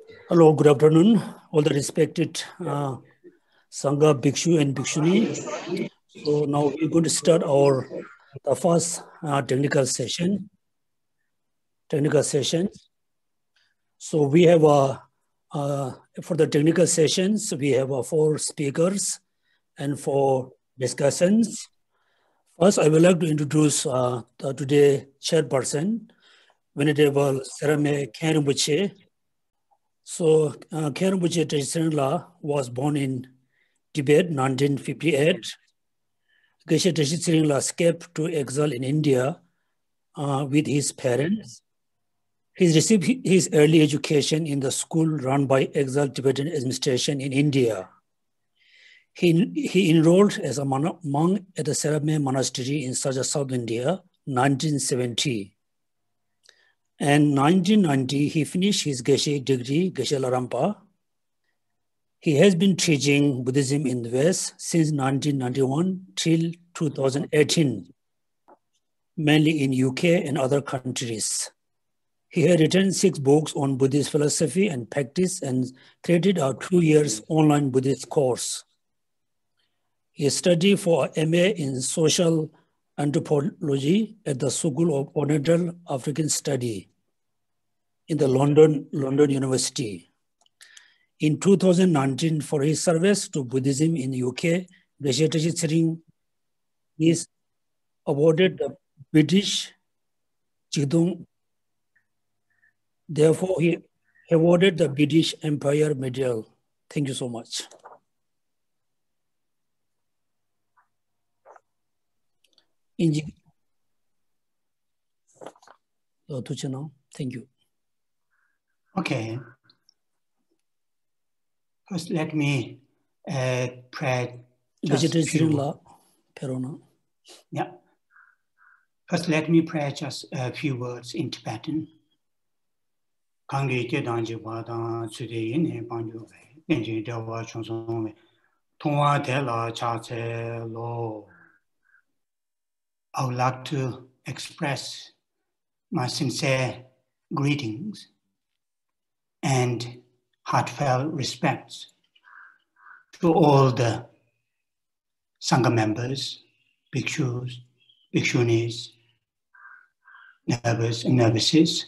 Hello, good afternoon, all the respected Sangha, Bhikshu and Bhikshuni. So now we're going to start the first technical session. So we have for the technical sessions, we have 4 speakers and 4 discussions. First, I would like to introduce today's chairperson, Venerable Sarame Khenrinpoche. So Khenrinpoche Trengla was born in Tibet, 1958. Geshe Trengla escaped to exile in India with his parents. He received his early education in the school run by exiled Tibetan administration in India. He enrolled as a monk at the Sarame Monastery in Saja, South India, 1970. And 1990, he finished his Geshe degree, Geshe Larampa. He has been teaching Buddhism in the West since 1991 till 2018, mainly in UK and other countries. He had written 6 books on Buddhist philosophy and practice and created a 2 years online Buddhist course. He studied for MA in Social Anthropology at the School of Oriental African Study in the London University. In 2019, for his service to Buddhism in the UK, Geshe Trengla is awarded the British Chigdung. Therefore, he awarded the British Empire Medal. Thank you so much. Thank you. Okay. First, let me pray just a few. Yeah. First, let me pray just a few words in Tibetan. I would like to express my sincere greetings and heartfelt respects to all the Sangha members, bhikshus, bhikshunis, nervous and novices.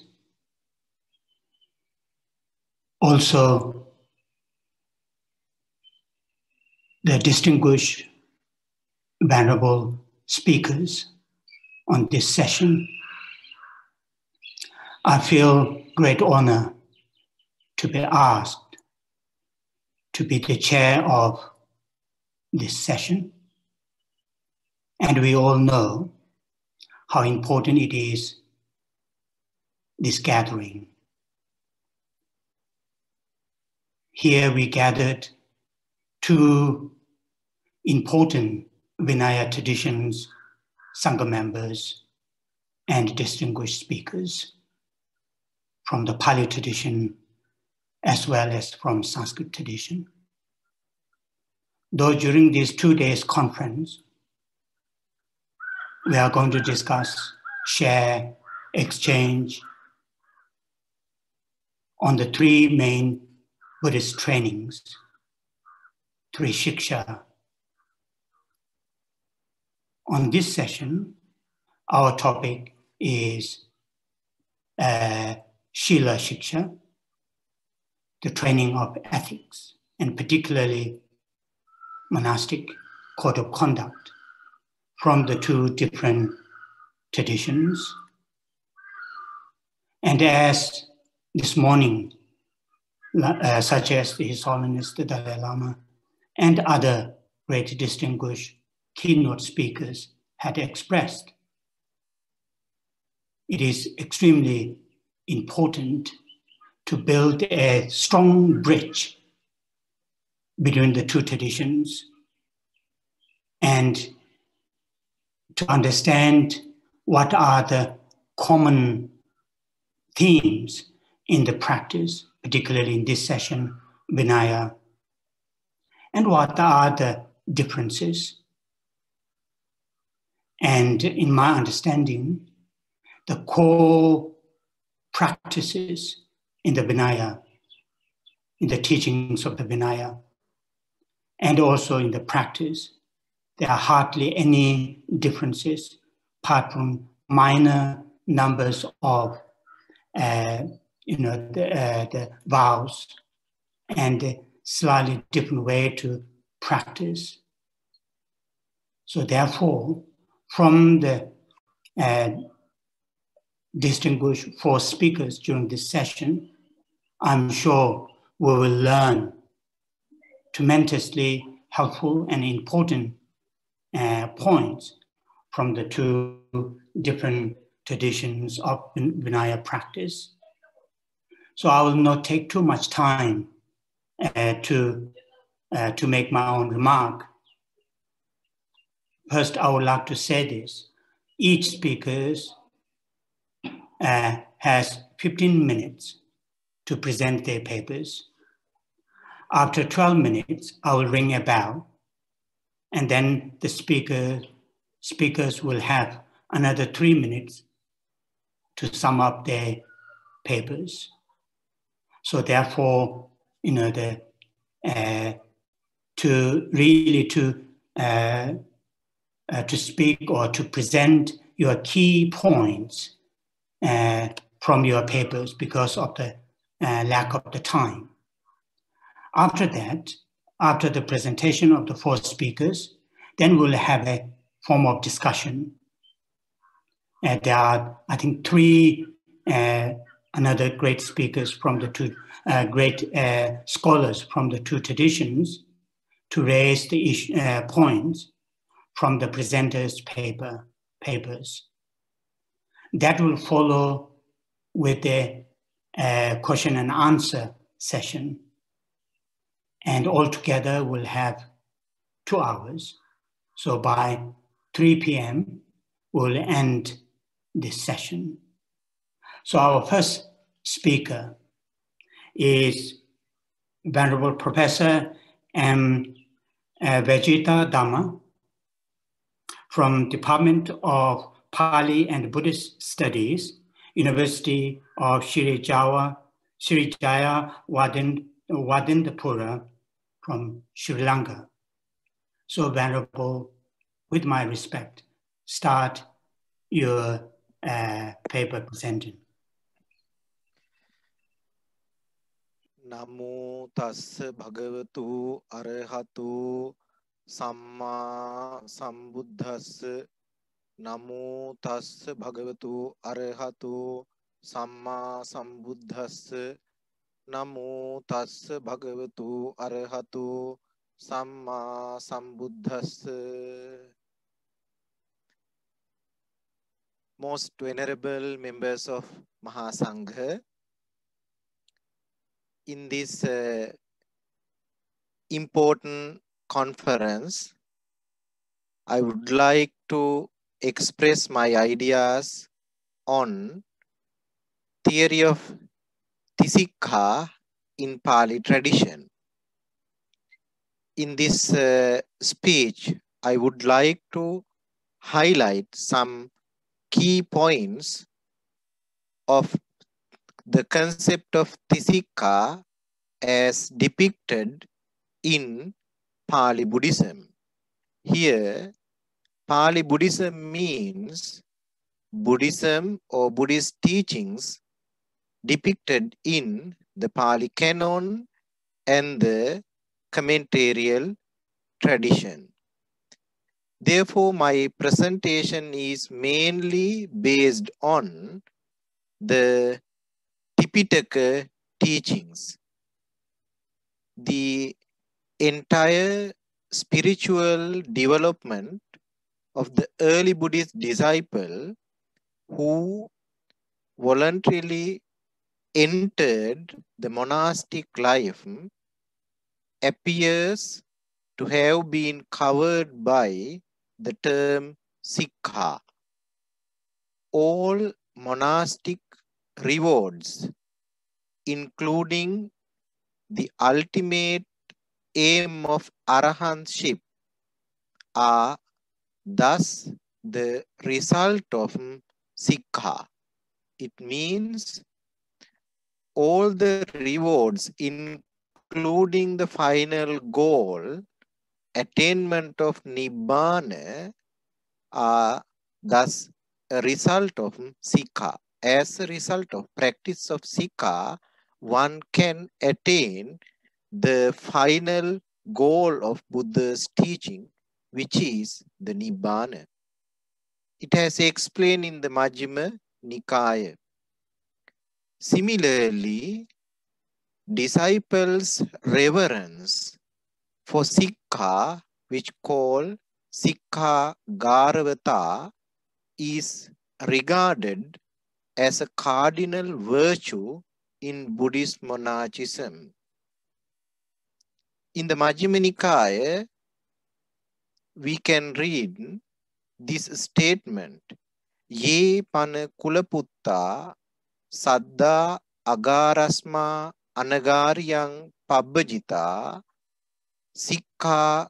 Also, the distinguished, venerable speakers on this session. I feel great honor to be asked to be the chair of this session. And we all know how important it is, this gathering. Here we gathered 2 important Vinaya traditions, Sangha members, and distinguished speakers from the Pali tradition as well as from Sanskrit tradition. Though during this 2 days conference, we are going to discuss, share, exchange on the 3 main Buddhist trainings, 3 Shiksha. On this session, our topic is Śīla-Śikṣā, the training of ethics, and particularly monastic code of conduct from the 2 different traditions. And as this morning, such as His Holiness the Dalai Lama and other great distinguished keynote speakers had expressed, it is extremely important to build a strong bridge between the 2 traditions and to understand what are the common themes in the practice, particularly in this session, Vinaya, and what are the differences. And in my understanding, the core practices in the Vinaya in the teachings of the Vinaya and also in the practice. There are hardly any differences apart from minor numbers of the vows and a slightly different way to practice. So therefore, from the distinguished four speakers during this session, I'm sure we will learn tremendously helpful and important points from the two different traditions of Vinaya practice. So I will not take too much time to make my own remark. First, I would like to say this. Each speaker has 15 minutes to present their papers. After 12 minutes, I will ring a bell, and then the speakers will have another 3 minutes to sum up their papers. So therefore, to speak or to present your key points from your papers because of the lack of the time. After that, after the presentation of the four speakers, then we'll have a form of discussion. There are, I think, three another great speakers from the two, great scholars from the two traditions to raise the points from the presenters' papers. That will follow with the question and answer session. And altogether we'll have 2 hours. So by 3 p.m., we'll end this session. So our first speaker is Venerable Professor M. Vejita Dhamma from Department of Pali and Buddhist Studies, University of Srijaya Wadindapura from Sri Lanka. So Venerable, with my respect, start your paper presenting. Namo tassa bhagavatu arahatu samma sambuddhassa. Namo tassa bhagavatu arahatu samma sambuddhassa. Namo tassa bhagavatu arahatu samma sambuddhassa. Most venerable members of Mahasangha, in this important conference, I would like to express my ideas on theory of Śīla-Sikkhā in Pali tradition. In this speech, I would like to highlight some key points of the concept of Śīla-Sikkhā as depicted in Pali Buddhism. Here, Pali Buddhism means Buddhism or Buddhist teachings depicted in the Pali canon and the commentarial tradition. Therefore, my presentation is mainly based on the Tipitaka teachings. The entire spiritual development of the early Buddhist disciple who voluntarily entered the monastic life appears to have been covered by the term Sikkhā. All monastic rewards, including the ultimate aim of arahantship, are thus the result of Sikkhā. It means all the rewards, including including the final goal, attainment of Nibbana, are thus a result of Sikkhā. As a result of practice of Sikkhā, one can attain the final goal of Buddha's teaching, which is the Nibbana. It has explained in the Majjhima Nikaya. Similarly, disciples' reverence for Sikkhā, which call Sikkhā Garavata, is regarded as a cardinal virtue in Buddhist monasticism. In the Majjhima Nikaya, we can read this statement: Ye pana kulaputta saddha agarasma anagaryang pabbajita Sikkhā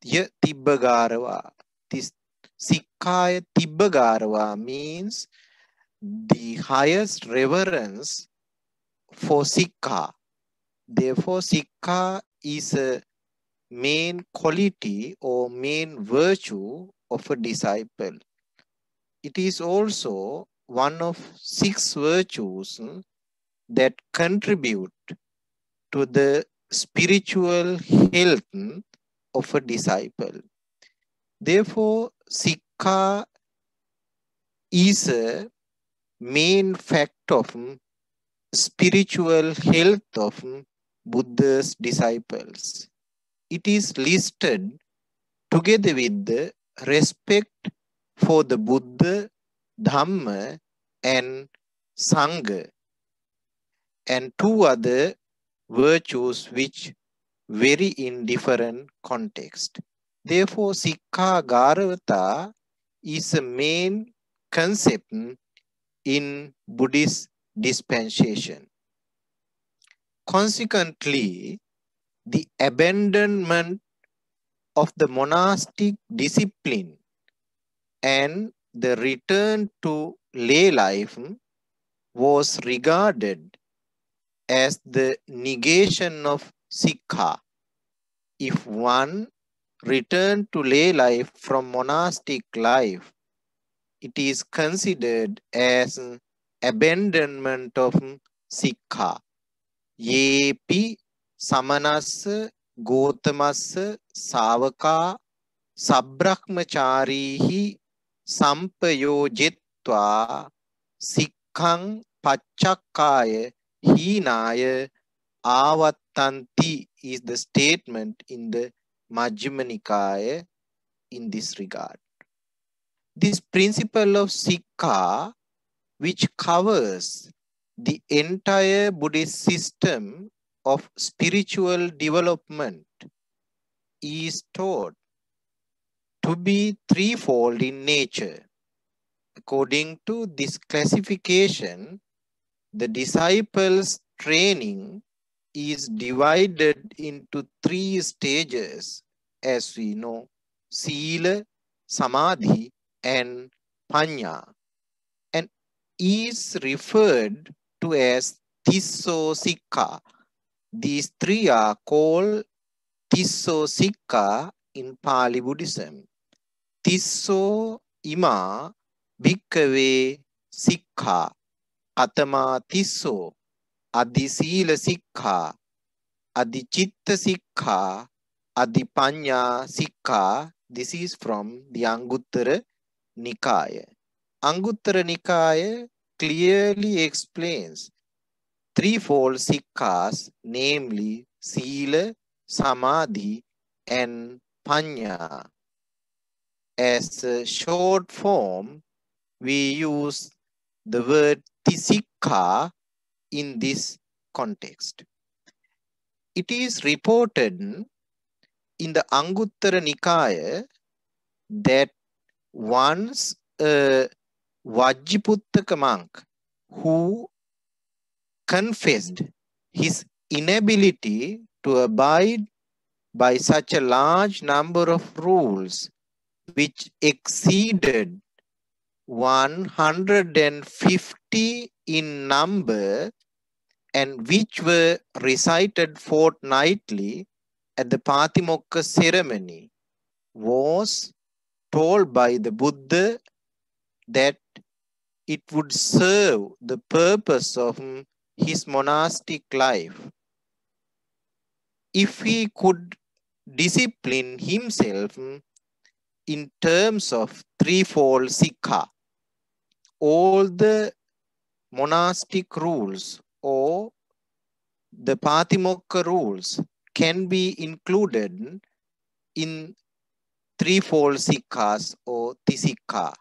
ya tibbagarawa. This Sikkhā ya tibbagarawa means the highest reverence for Sikkhā. Therefore, Sikkhā is a main quality or main virtue of a disciple. It is also one of 6 virtues that contribute to the spiritual health of a disciple. Therefore, Sikkhā is a main fact of spiritual health of Buddha's disciples. It is listed together with the respect for the Buddha, Dhamma, and Sangha, and 2 other virtues which vary in different context. Therefore, Sikkhā Garavata is a main concept in Buddhist dispensation. Consequently, the abandonment of the monastic discipline and the return to lay life was regarded as the negation of Sikkhā. If one returned to lay life from monastic life, it is considered as abandonment of Sikkhā. Yepi samanassa gotamassa savaka sabbrahmacharihi sampayojetva sikkhang paccakaya hinaya avattanti is the statement in the Majjhima Nikaya in this regard. This principle of Sikkhā, which covers the entire Buddhist system of spiritual development, is taught to be threefold in nature. According to this classification, the disciples' training is divided into 3 stages, as we know: Sīla, Samadhi, and Paññā, and is referred to as Śīla-Sikkhā. These 3 are called Śīla-Sikkhā in Pali Buddhism. Tisso ima bhikkhave sikkhā atama tisso adi Śīla-sikkhā adi Citta-sikkhā adi Paññā-sikkhā. This is from the Anguttara Nikaya. Anguttara Nikaya clearly explains threefold Sikkhās, namely Sīla, Samadhi, and Paññā. As a short form, we use the word Sikkhā in this context. It is reported in the Anguttara Nikaya that once a Vajjiputtaka monk who confessed his inability to abide by such a large number of rules, which exceeded 150 in number, and which were recited fortnightly at the Patimokkha ceremony, was told by the Buddha that it would serve the purpose of his monastic life. If he could discipline himself in terms of threefold sikkhā, all the monastic rules or the Patimokkha rules can be included in threefold sikkhās or tisikkhā.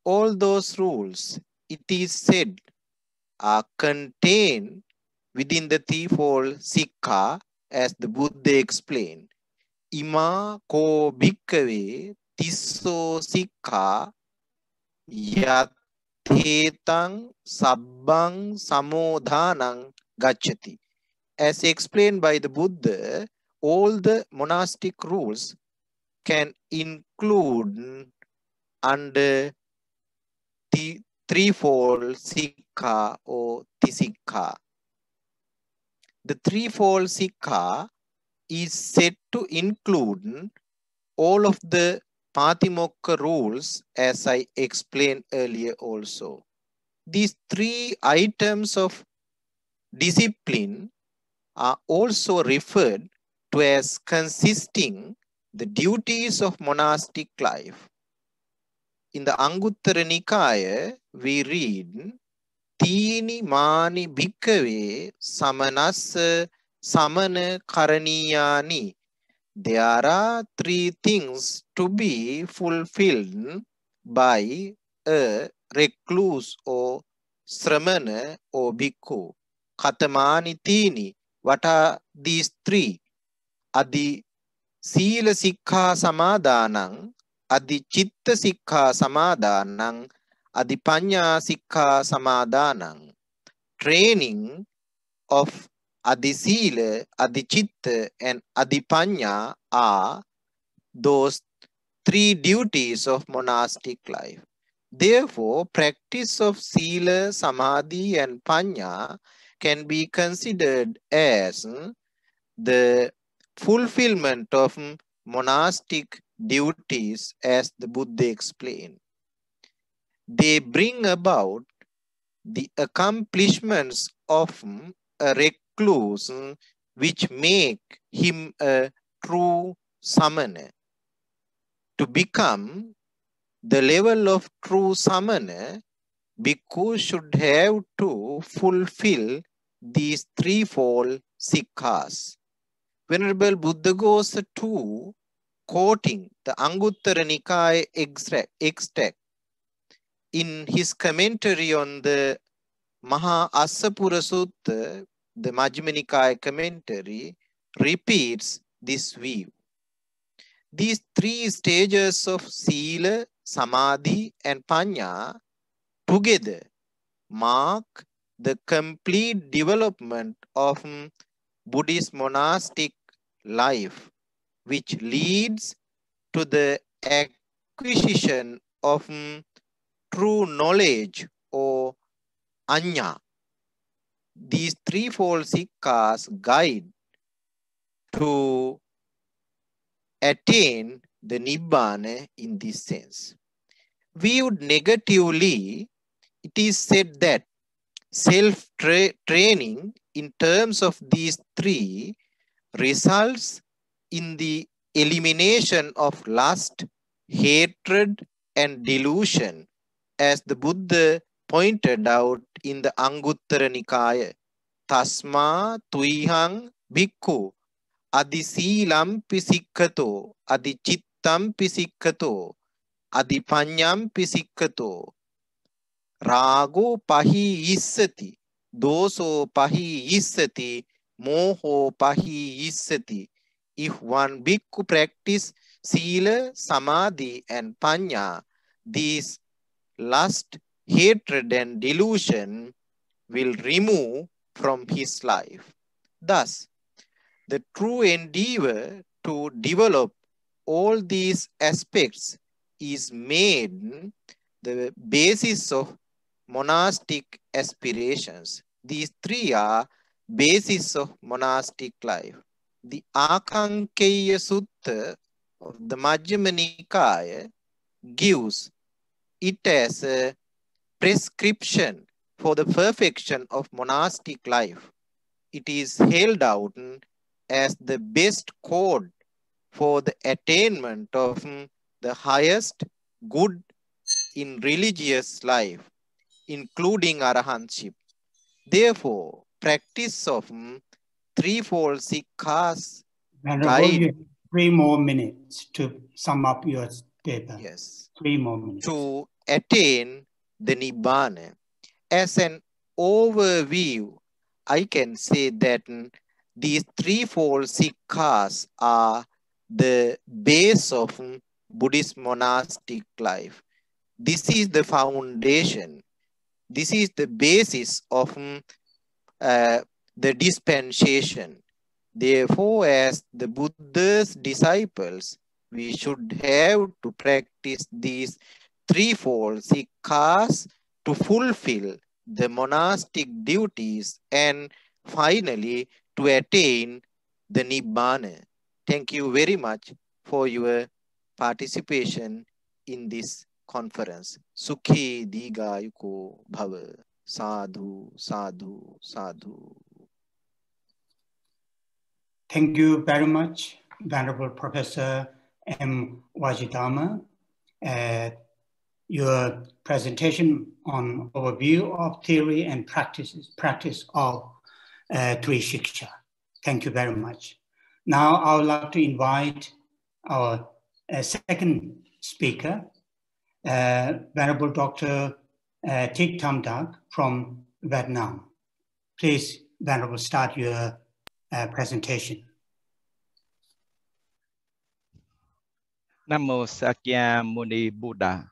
All those rules, it is said, are contained within the threefold sikkhā, as the Buddha explained. Ima ko bhikkhave tisso sikkhā yathetaṃ sabbang samodhanang gacchati. As explained by the Buddha, all the monastic rules can include under the threefold sikkhā or tisikkhā. The threefold sikkhā is said to include all of the Patimokkha rules, as I explained earlier also. These three items of discipline are also referred to as consisting the duties of monastic life. In the Anguttara Nikaya, we read, Tini mani bhikkhave samanassa samana karaniyani. There are three things to be fulfilled by a recluse or sramana or bhikkhu. Katamani tini. What are these three? Adi Sīla-sikkhā samadhanang, adi Citta-sikkhā samadhanang, adi Paññā-sikkhā samadhanang. Training of adi Sīla, adi Citta, and adi Paññā are those three duties of monastic life. Therefore, practice of Sīla, Samadhi, and Paññā can be considered as the fulfillment of monastic duties, as the Buddha explained. They bring about the accomplishments of a recluse, which make him a true samana. To become the level of true samana, bhikkhu should have to fulfill these threefold sikkhās. Venerable Buddhaghosa too, quoting the Anguttara Nikaya extract in his commentary on the Maha Assapura Sutta, the Majjhima Nikaya commentary, repeats this view. These three stages of Sīla, Samadhi, and Paññā together mark the complete development of Buddhist monastic life, which leads to the acquisition of true knowledge or Aññā. These threefold sikkhās guide to attain the Nibbana in this sense. Viewed negatively, it is said that self-training in terms of these three results in the elimination of lust, hatred, and delusion, as the Buddha pointed out in the Anguttara Nikaya. Tasma tuihang bhikkhu adi sīlampi sikkhato, adi cittampi sikkhato, adi paññampi sikkhato. Rago pahi issati, doso pahi issati, moho pahi issati. If one bhikkhu practice Sīla, Samadhi, and Paññā, these lust, hatred, and delusion will remove from his life. Thus, the true endeavor to develop all these aspects is made the basis of monastic aspirations. These three are basis of monastic life. The Akankeya Sutta of the Majjhima Nikaya gives it as a prescription for the perfection of monastic life. It is held out as the best code for the attainment of the highest good in religious life, including arahantship. Therefore, practice of threefold sikkhas guide. 3 more minutes to sum up your statement. Yes. 3 more minutes. To attain the Nibbana. As an overview, I can say that these threefold sikkhas are the base of Buddhist monastic life. This is the foundation. This is the basis of the dispensation. Therefore, as the Buddha's disciples, we should have to practice these threefold sikkhas to fulfill the monastic duties and finally to attain the Nibbana. Thank you very much for your participation in this conference. Sukhi Digayuko Bhava. Sadhu, sadhu, sadhu. Thank you very much, Venerable Professor M. Wajidama. Your presentation on overview of theory and practice of three shiksha. Thank you very much. Now I would like to invite our second speaker, Venerable Dr. Thich Tham Dac from Vietnam. Please, Venerable, start your presentation. Namo Sakya Muni Buddha.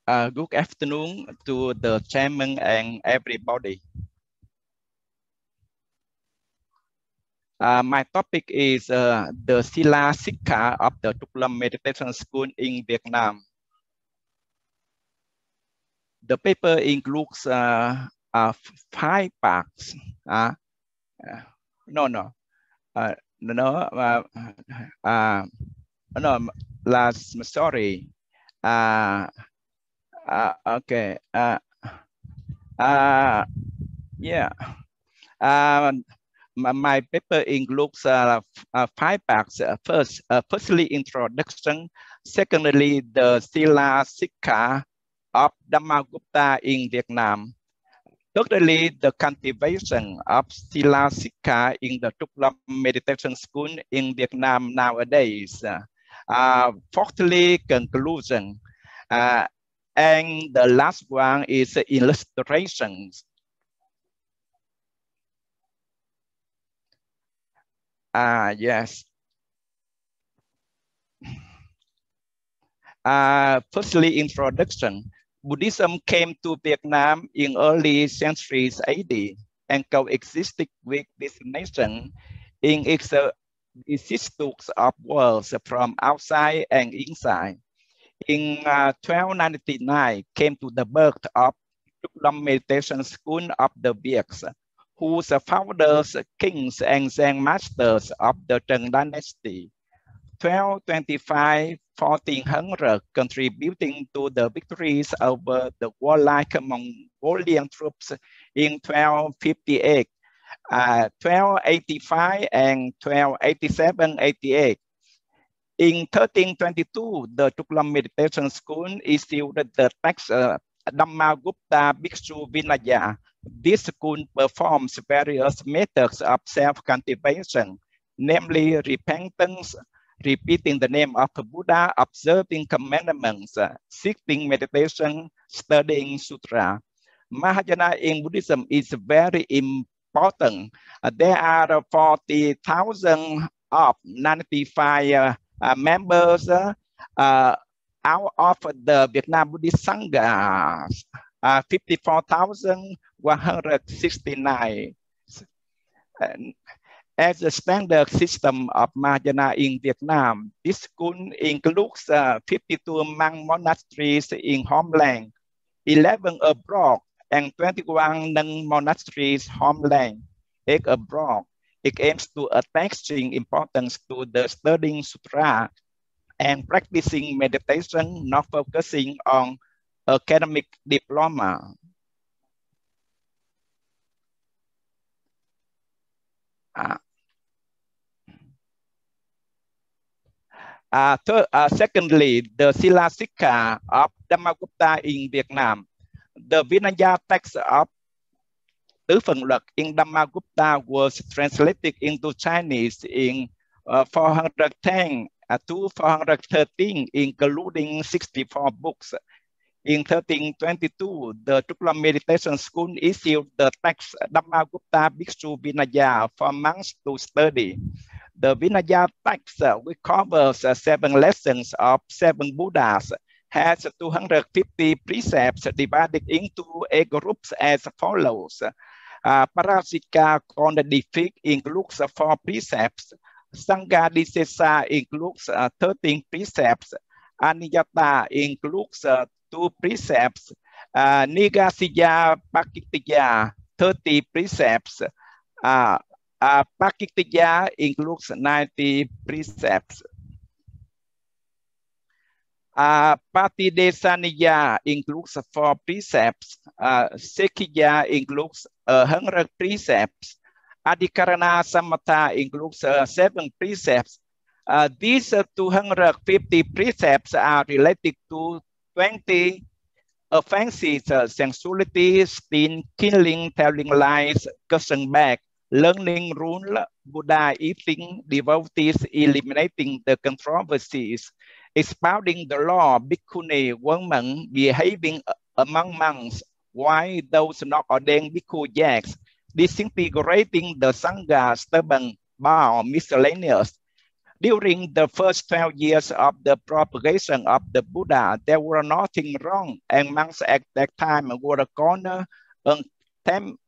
Good afternoon to the chairman and everybody. My topic is the Śīla-sikkhā of the Tuklam Meditation School in Vietnam. The paper includes 5 parts. Sorry. Okay. Yeah. My paper includes 5 parts. Firstly, introduction. Secondly, the Śīla-sikkhā of Dhammagupta in Vietnam. Thirdly, the cultivation of Śīla-sikkhā in the Tuklam Meditation School in Vietnam nowadays. Fourthly, conclusion. And the last one is illustrations. Yes. Firstly, introduction. Buddhism came to Vietnam in early centuries AD and coexisted with this nation in its vicissitudes of worlds from outside and inside. In 1299, came to the birth of Tuklam Meditation School of the Viets, whose founders, kings, and Zen masters of the Trần Dynasty. 1225-1400, contributing to the victories over the warlike Mongolian troops in 1258, 1285, and 1287-88. In 1322, the Tuklam Meditation School issued the text Dhammagupta Bhikshu Vinaya. This school performs various methods of self-cultivation, namely repentance, repeating the name of Buddha, observing commandments, seeking meditation, studying sutra. Mahayana in Buddhism is very important. There are 40,000 of 95 members out of the Vietnam Buddhist Sangha, 54,169. As a standard system of Mahayana in Vietnam, this school includes 52 monk monasteries in homeland, 11 abroad, and 21 non-monasteries homeland. Abroad, it aims to attaching importance to the studying sutra and practicing meditation, not focusing on academic diploma. Secondly, the Śīla-sikkhā of Dhammagupta in Vietnam. The Vinaya text of Tứ Phần Luật in Dhammagupta was translated into Chinese in 410 to 413, including 64 books. In 1322, the Trukla Meditation School issued the text Dhammagupta Bhikshu Vinaya for monks to study. The Vinaya text, which covers 7 lessons of 7 Buddhas, has 250 precepts divided into 8 groups as follows. Parasika Konadifik includes 4 precepts. Sangha Disesa includes 13 precepts. Aniyata includes 2 precepts. Nigasiya Pakitiya 30 precepts. Pakitiya includes 90 precepts. Patidesaniya includes 4 precepts. Sikhiya includes 100 precepts. Adhikarana Samatha includes 7 precepts. These 250 precepts are related to 20 offenses: sensuality, sin, killing, telling lies, cursing back, learning rule, Buddha eating, devotees eliminating the controversies, expounding the law, bhikkhuni, women behaving among monks, while those not ordained bhikkhu yaks, disintegrating the sangha, stubborn, bow, miscellaneous. During the first 12 years of the propagation of the Buddha, there were nothing wrong, and monks at that time were called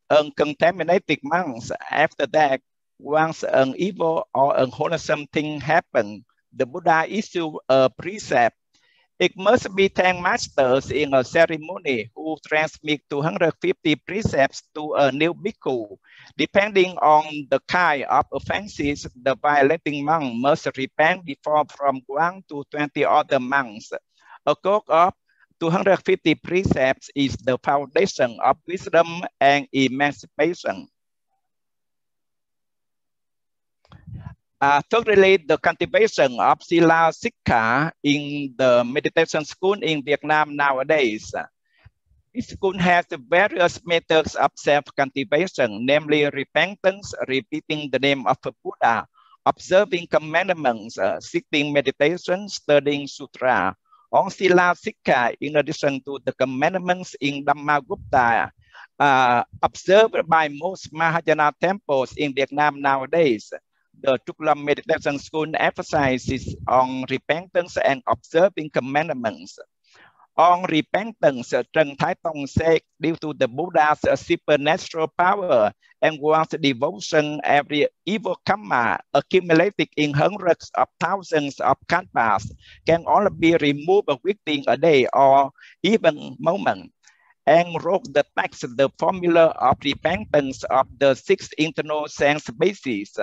uncontaminated monks. After that, once an evil or unwholesome thing happened, the Buddha issued a precept. It must be 10 masters in a ceremony who transmit 250 precepts to a new bhikkhu. Depending on the kind of offenses, the violating monk must repent before from 1 to 20 other monks. A code of 250 precepts is the foundation of wisdom and emancipation. Thirdly, the cultivation of Śīla-sikkhā in the meditation school in Vietnam nowadays. This school has various methods of self-cultivation, namely repentance, repeating the name of a Buddha, observing commandments, sitting meditation, studying sutra. On Śīla-sikkhā, in addition to the commandments in Dhammagupta, observed by most Mahayana temples in Vietnam nowadays, the Trukla Meditation School emphasizes on repentance and observing commandments. On repentance, Trần Thái Tông said, due to the Buddha's supernatural power and one's devotion, every evil karma accumulated in hundreds of thousands of kalpas can only be removed within a day or even moment. And wrote the text, the formula of repentance of the 6 internal sense bases.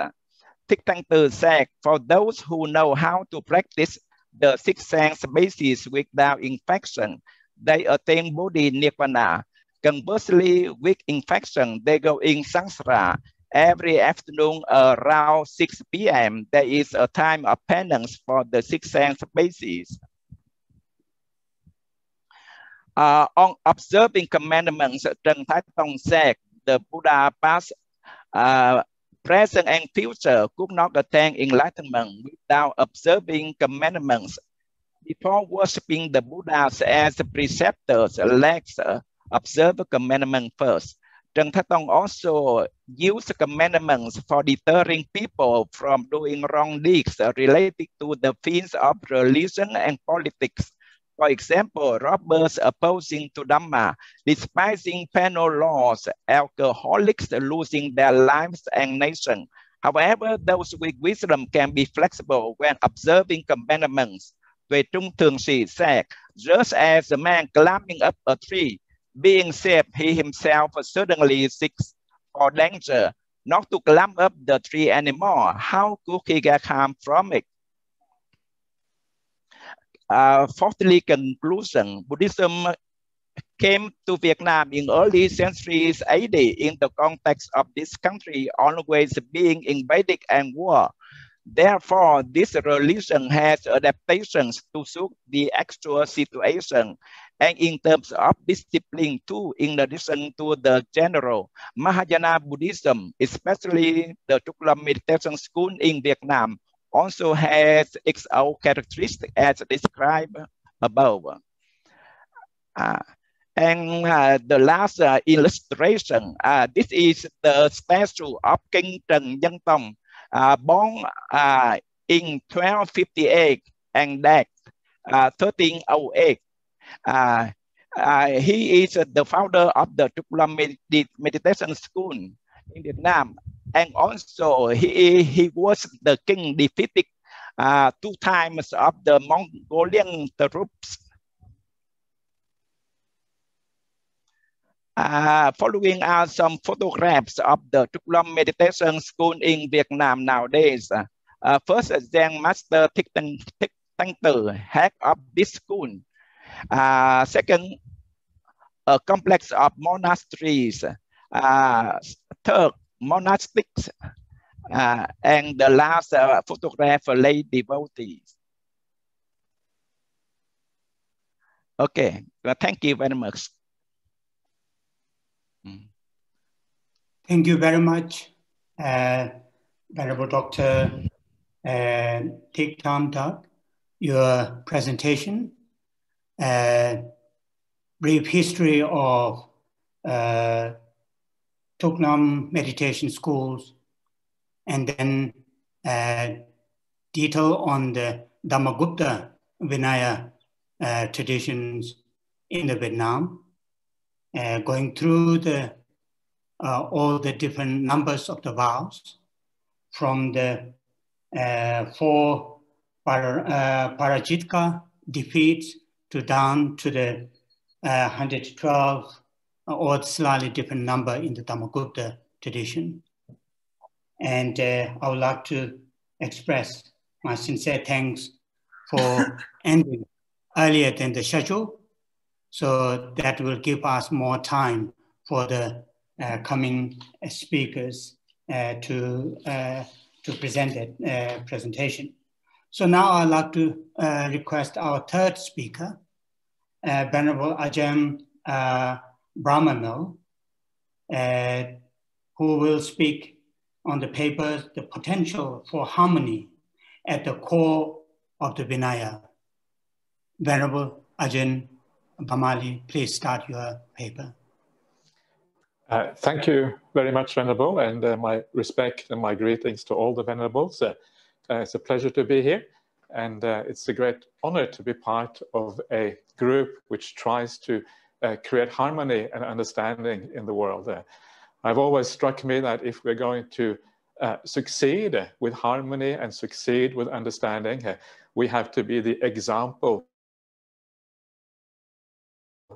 Thích Tăng Từ said, for those who know how to practice the 6 sense bases without infection, they attain Bodhi Nirvana. Conversely, with infection, they go in samsara. Every afternoon around 6 p.m., there is a time of penance for the 6 sense bases. On observing commandments, Trần Thái Tông said, the Buddha past, present and future could not attain enlightenment without observing commandments. Before worshipping the Buddhas as preceptors, let's observe the commandment first. Trần Thái Tông also used commandments for deterring people from doing wrong deeds related to the fields of religion and politics. For example, robbers opposing to Dhamma, despising penal laws, alcoholics losing their lives and nation. However, those with wisdom can be flexible when observing commandments. Tuệ Trung Thường Sĩ said, just as a man climbing up a tree Being safe, he himself suddenly seeks for danger, not to climb up the tree anymore. How could he get harm from it? Fourthly, conclusion, Buddhism came to Vietnam in early centuries AD in the context of this country always being invaded and war. Therefore, this religion has adaptations to suit the actual situation and in terms of discipline too, in addition to the general Mahayana Buddhism, especially the Tuklam meditation school in Vietnam, also has its own characteristics as described above. The last illustration, this is the statue of King Trần Nhân Tông, born in 1258 and died 1308. He is the founder of the Tuklam meditation school in Vietnam, and also he was the king defeated 2 times of the Mongolian troops. Following are some photographs of the Tuklam meditation school in Vietnam nowadays. First, Zen Master Thích Tăng Tử, head of this school. Second, a complex of monasteries. Third, monastics. And the last photograph, lay devotees. Okay, well, thank you very much. Thank you very much, Venerable Dr. Thích Tam Thạc. Your presentation, brief history of Tuklam meditation schools, and then detail on the Dhammagupta Vinaya traditions in the Vietnam, going through the all the different numbers of the vows from the 4 Parajitka defeats to down to the 112 or slightly different number in the Dhammagupta tradition. And I would like to express my sincere thanks for ending earlier than the schedule, so that will give us more time for the coming speakers to present that presentation. So now I'd like to request our third speaker, Venerable Ajahn Brahmano, who will speak on the paper, The Potential for Harmony at the Core of the Vinaya. Venerable Ajahn Brahmali, please start your paper. Thank you very much, Venerable, and my respect and my greetings to all the Venerables. It's a pleasure to be here, and it's a great honor to be part of a group which tries to create harmony and understanding in the world. I've always struck me that if we're going to succeed with harmony and succeed with understanding, we have to be the example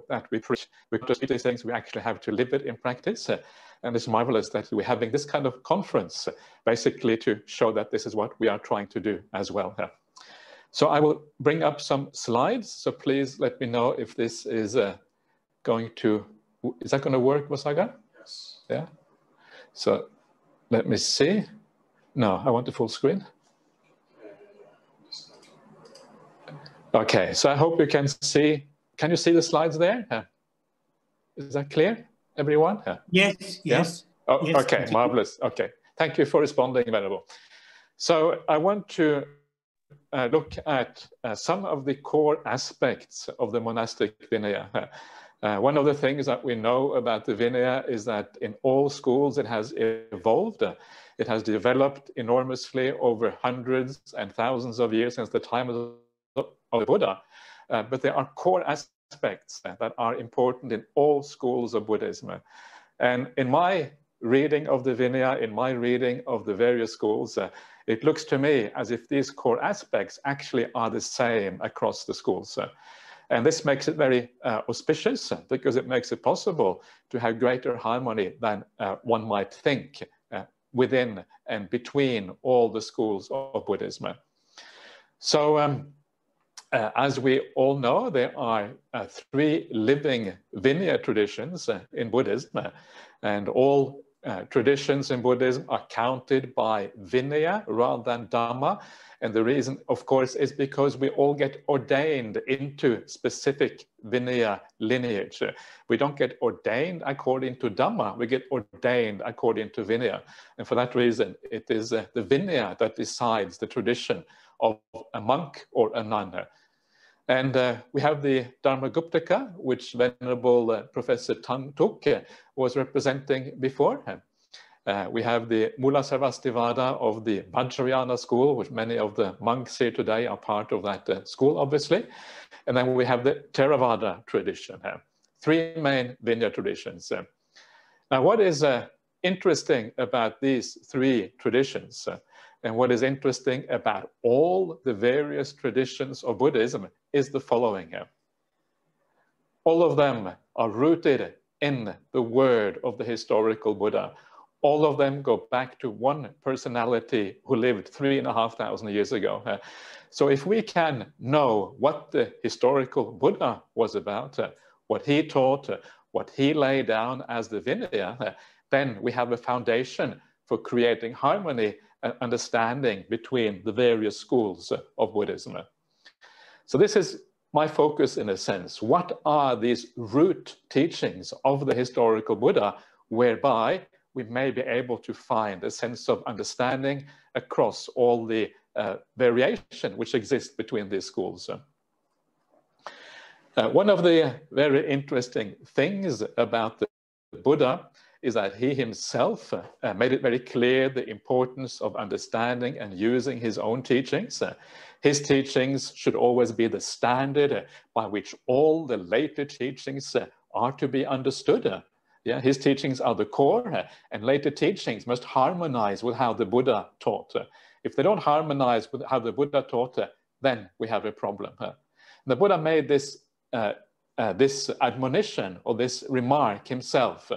that we preach. We just speak these things, we actually have to live it in practice. And it's marvelous that we're having this kind of conference, basically to show that this is what we are trying to do as well. So I will bring up some slides. So please let me know if this is going to, is that going to work, Wasaga? Yes. Yeah. So let me see. No, I want the full screen. Okay, so I hope you can see. Can you see the slides there? Is that clear, everyone? Yes, yes. Oh, yes, okay, marvelous. Okay, thank you for responding, Venerable. So I want to look at some of the core aspects of the monastic Vinaya. One of the things that we know about the Vinaya is that in all schools it has evolved. It has developed enormously over hundreds and thousands of years since the time of the Buddha. But there are core aspects that are important in all schools of Buddhism. And in my reading of the Vinaya, in my reading of the various schools, it looks to me as if these core aspects actually are the same across the schools. And this makes it very auspicious because it makes it possible to have greater harmony than one might think within and between all the schools of Buddhism. So as we all know, there are 3 living Vinaya traditions in Buddhism, and all traditions in Buddhism are counted by Vinaya rather than Dhamma. And the reason, of course, is because we all get ordained into specific Vinaya lineage. We don't get ordained according to Dhamma, we get ordained according to Vinaya. And for that reason, it is the Vinaya that decides the tradition of a monk or a nun. And we have the Dharmaguptaka, which Venerable Professor Tan Tuk was representing before. We have the Mula Sarvastivada of the Vajrayana school, which many of the monks here today are part of that school, obviously. And then we have the Theravada tradition. 3 main Vinaya traditions. Now, what is interesting about these 3 traditions, and what is interesting about all the various traditions of Buddhism is the following. All of them are rooted in the word of the historical Buddha. All of them go back to one personality who lived 3,500 years ago. So if we can know what the historical Buddha was about, what he taught, what he laid down as the Vinaya, then we have a foundation for creating harmony and understanding between the various schools of Buddhism. So this is my focus in a sense. What are these root teachings of the historical Buddha whereby we may be able to find a sense of understanding across all the variation which exists between these schools? One of the very interesting things about the Buddha is that he himself made it very clear the importance of understanding and using his own teachings. His teachings should always be the standard by which all the later teachings are to be understood. Yeah, his teachings are the core, and later teachings must harmonize with how the Buddha taught. If they don't harmonize with how the Buddha taught, then we have a problem. The Buddha made this admonition or this remark himself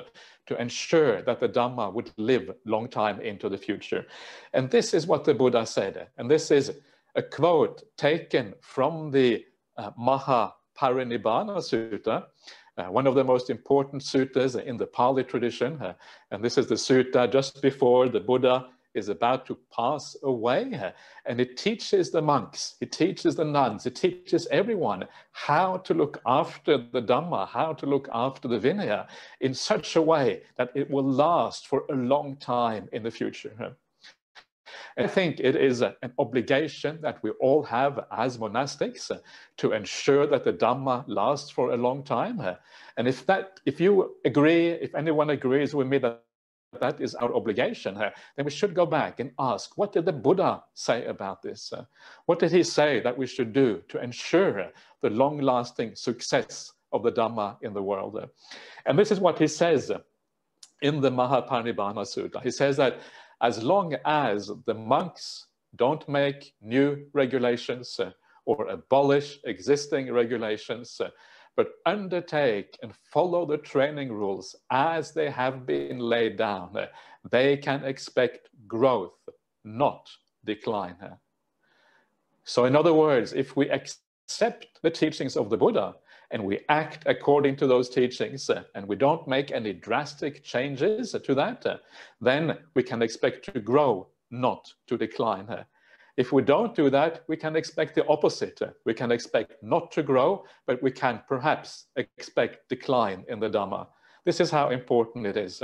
to ensure that the Dhamma would live long time into the future. And this is what the Buddha said. And this is a quote taken from the Mahaparinibbana Sutta, one of the most important suttas in the Pali tradition. And this is the sutta just before the Buddha is about to pass away. And it teaches the monks, it teaches the nuns, it teaches everyone how to look after the Dhamma, how to look after the Vinaya in such a way that it will last for a long time in the future. And I think it is an obligation that we all have as monastics to ensure that the Dhamma lasts for a long time. And if you agree, if anyone agrees with me that that is our obligation, then we should go back and ask, what did the Buddha say about this? What did he say that we should do to ensure the long-lasting success of the Dhamma in the world? And this is what he says in the Mahaparinibbana Sutta. He says that as long as the monks don't make new regulations or abolish existing regulations, but undertake and follow the training rules as they have been laid down, they can expect growth, not decline. So in other words, if we accept the teachings of the Buddha and we act according to those teachings and we don't make any drastic changes to that, then we can expect to grow, not to decline. If we don't do that, we can expect the opposite. We can expect not to grow, but we can perhaps expect decline in the Dhamma. This is how important it is.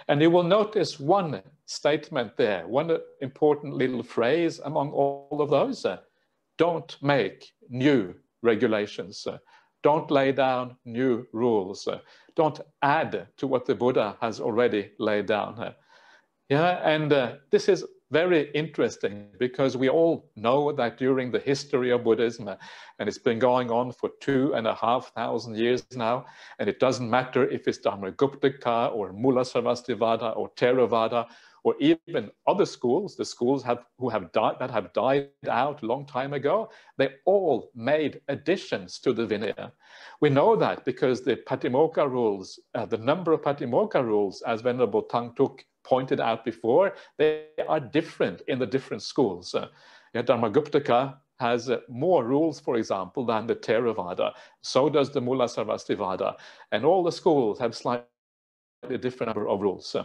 And you will notice one statement there, one important little phrase among all of those. Don't make new regulations. Don't lay down new rules. Don't add to what the Buddha has already laid down. Yeah, and this is very interesting because we all know that during the history of Buddhism, and it's been going on for 2,500 years now, and it doesn't matter if it's Dharmaguptaka or Mula Sarvastivada or Theravada or even other schools, the schools that have died out a long time ago, they all made additions to the Vinaya. We know that because the Patimokkha rules, the number of Patimokkha rules, as Venerable Tangtuk pointed out before, they are different in the different schools. Dharmaguptaka has more rules, for example, than the Theravada. So does the Mula Sarvastivada. And all the schools have slightly different number of rules.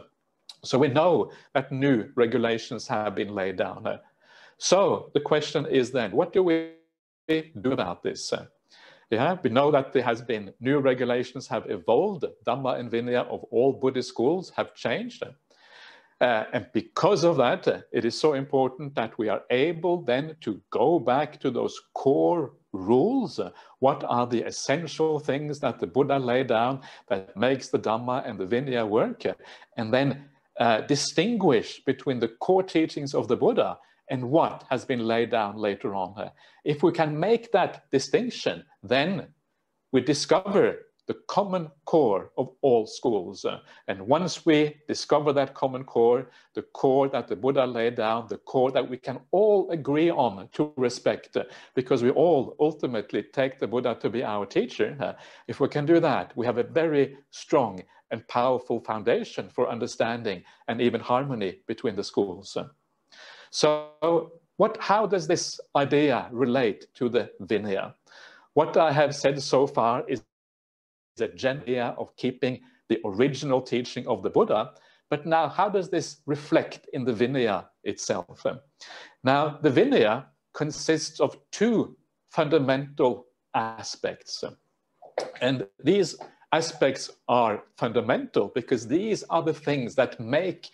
So we know that new regulations have been laid down. So the question is then, what do we do about this? We know that there has been new regulations have evolved. Dhamma and Vinaya of all Buddhist schools have changed. And because of that, it is so important that we are able then to go back to those core rules. What are the essential things that the Buddha laid down that makes the Dhamma and the Vinaya work? And then distinguish between the core teachings of the Buddha and what has been laid down later on. If we can make that distinction, then we discover the common core of all schools. And once we discover that common core, the core that the Buddha laid down, the core that we can all agree on to respect, because we all ultimately take the Buddha to be our teacher. If we can do that, we have a very strong and powerful foundation for understanding and even harmony between the schools. So how does this idea relate to the Vinaya? What I have said so far is a general idea of keeping the original teaching of the Buddha, but now how does this reflect in the Vinaya itself? Now, the Vinaya consists of two fundamental aspects, and these aspects are fundamental because these are the things that make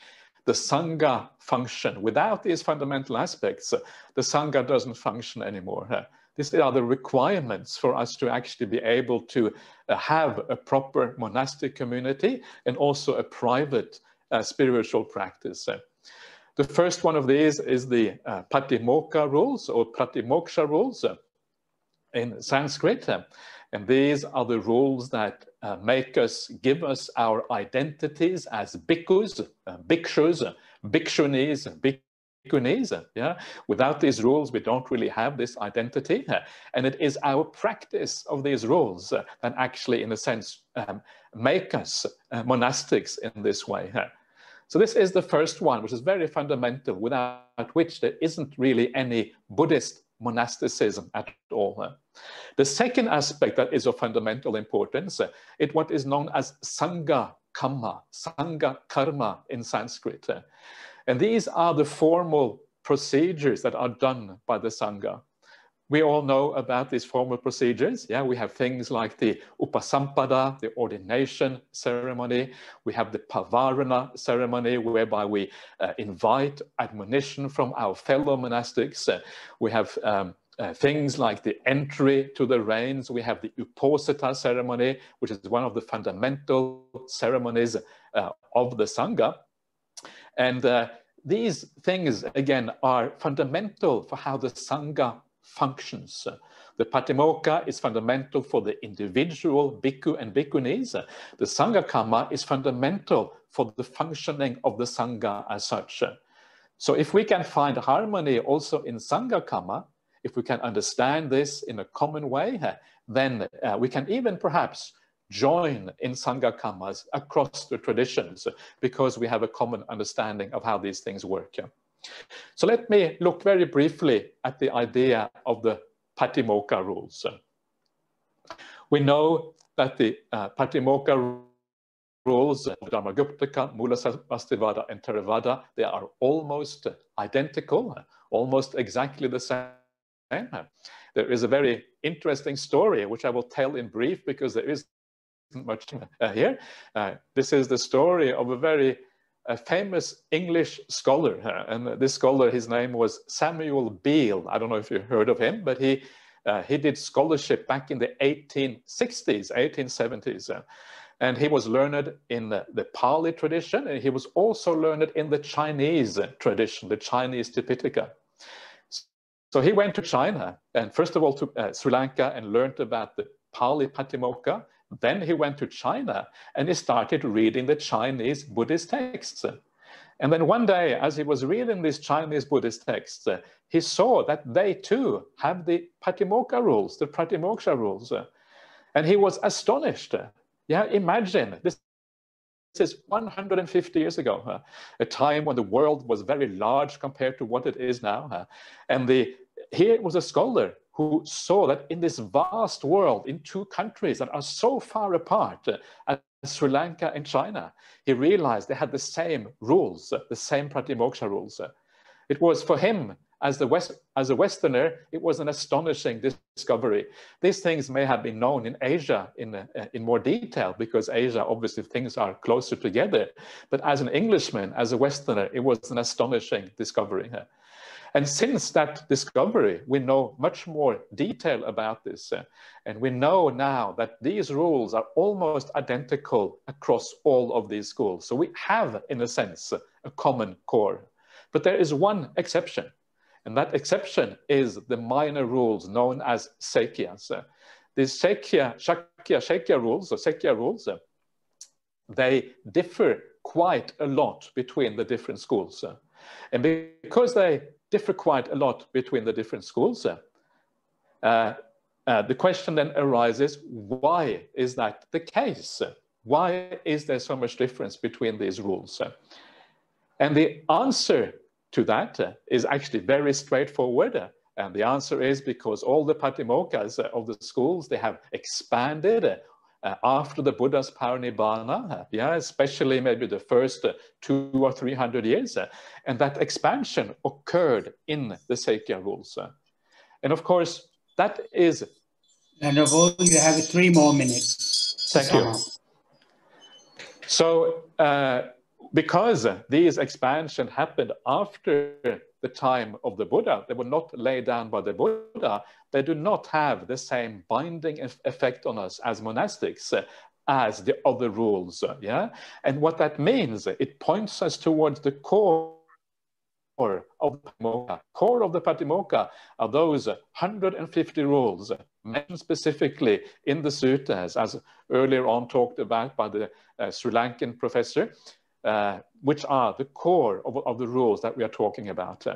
the Sangha function. Without these fundamental aspects, the Sangha doesn't function anymore. These are the requirements for us to actually be able to have a proper monastic community and also a private spiritual practice. The first one of these is the Patimokkha rules or Pratimoksha rules in Sanskrit. And these are the rules that give us our identities as bhikkhus, bhikshus, bhikshunis, bhikkhunis. Without these rules, we don't really have this identity. And it is our practice of these rules that actually, in a sense, make us monastics in this way. So this is the first one, which is very fundamental, without which there isn't really any Buddhist monasticism at all. The second aspect that is of fundamental importance is what is known as Sangha karma in Sanskrit. And these are the formal procedures that are done by the Sangha. We all know about these formal procedures. We have things like the Upasampada, the ordination ceremony. We have the Pavarana ceremony, whereby we invite admonition from our fellow monastics. We have things like the entry to the reigns. We have the Uposatha ceremony, which is one of the fundamental ceremonies of the Sangha. And these things, again, are fundamental for how the Sangha functions. The Patimokkha is fundamental for the individual bhikkhu and bhikkhunis. The Sangha Kamma is fundamental for the functioning of the Sangha as such. So if we can find harmony also in Sangha Kamma, if we can understand this in a common way, then we can even perhaps join in Sangha Kammas across the traditions because we have a common understanding of how these things work. So let me look very briefly at the idea of the Patimokkha rules. We know that the Patimokkha rules of Dharmaguptaka, Mula Sarvastivada, and Theravada, they are almost identical, almost exactly the same. There is a very interesting story, which I will tell in brief because there isn't much here. This is the story of a very famous English scholar. And this scholar, his name was Samuel Beale. I don't know if you heard of him, but he did scholarship back in the 1860s, 1870s. And he was learned in the Pali tradition, and he was also learned in the Chinese tradition, the Chinese Tipitaka. So he went to China, and first of all to Sri Lanka, and learned about the Pali Patimokkha. Then he went to China, and he started reading the Chinese Buddhist texts. And then one day, as he was reading these Chinese Buddhist texts, he saw that they too have the Patimokkha rules, the Pratimoksha rules. And he was astonished. Yeah, imagine, this is 150 years ago, a time when the world was very large compared to what it is now. And here was a scholar who saw that in this vast world, in two countries that are so far apart, as Sri Lanka and China, he realized they had the same rules, the same Pratimoksha rules. It was for him, as a Westerner, it was an astonishing discovery. These things may have been known in Asia in more detail, because Asia, obviously, things are closer together. But as an Englishman, as a Westerner, it was an astonishing discovery. And since that discovery, we know much more detail about this. And we know now that these rules are almost identical across all of these schools. So we have, in a sense, a common core. But there is one exception. And that exception is the minor rules known as Sākhyas. These Shakya rules, they differ quite a lot between the different schools. And because they differ quite a lot between the different schools, the question then arises, why is that the case? Why is there so much difference between these rules? And the answer to that is actually very straightforward. And the answer is because all the Patimokkha's of the schools, they have expanded after the Buddha's parinibbana, especially maybe the first 200 or 300 years. And that expansion occurred in the Sākya rules. And of course, that is... Venerable, you have 3 more minutes. Thank you. So, because these expansions happened after the time of the Buddha, they were not laid down by the Buddha, they do not have the same binding effect on us as monastics as the other rules. And what that means, it points us towards the core of the Patimokkha. Core of the Patimokkha are those 150 rules mentioned specifically in the suttas, as earlier on talked about by the Sri Lankan professor, which are the core of the rules that we are talking about.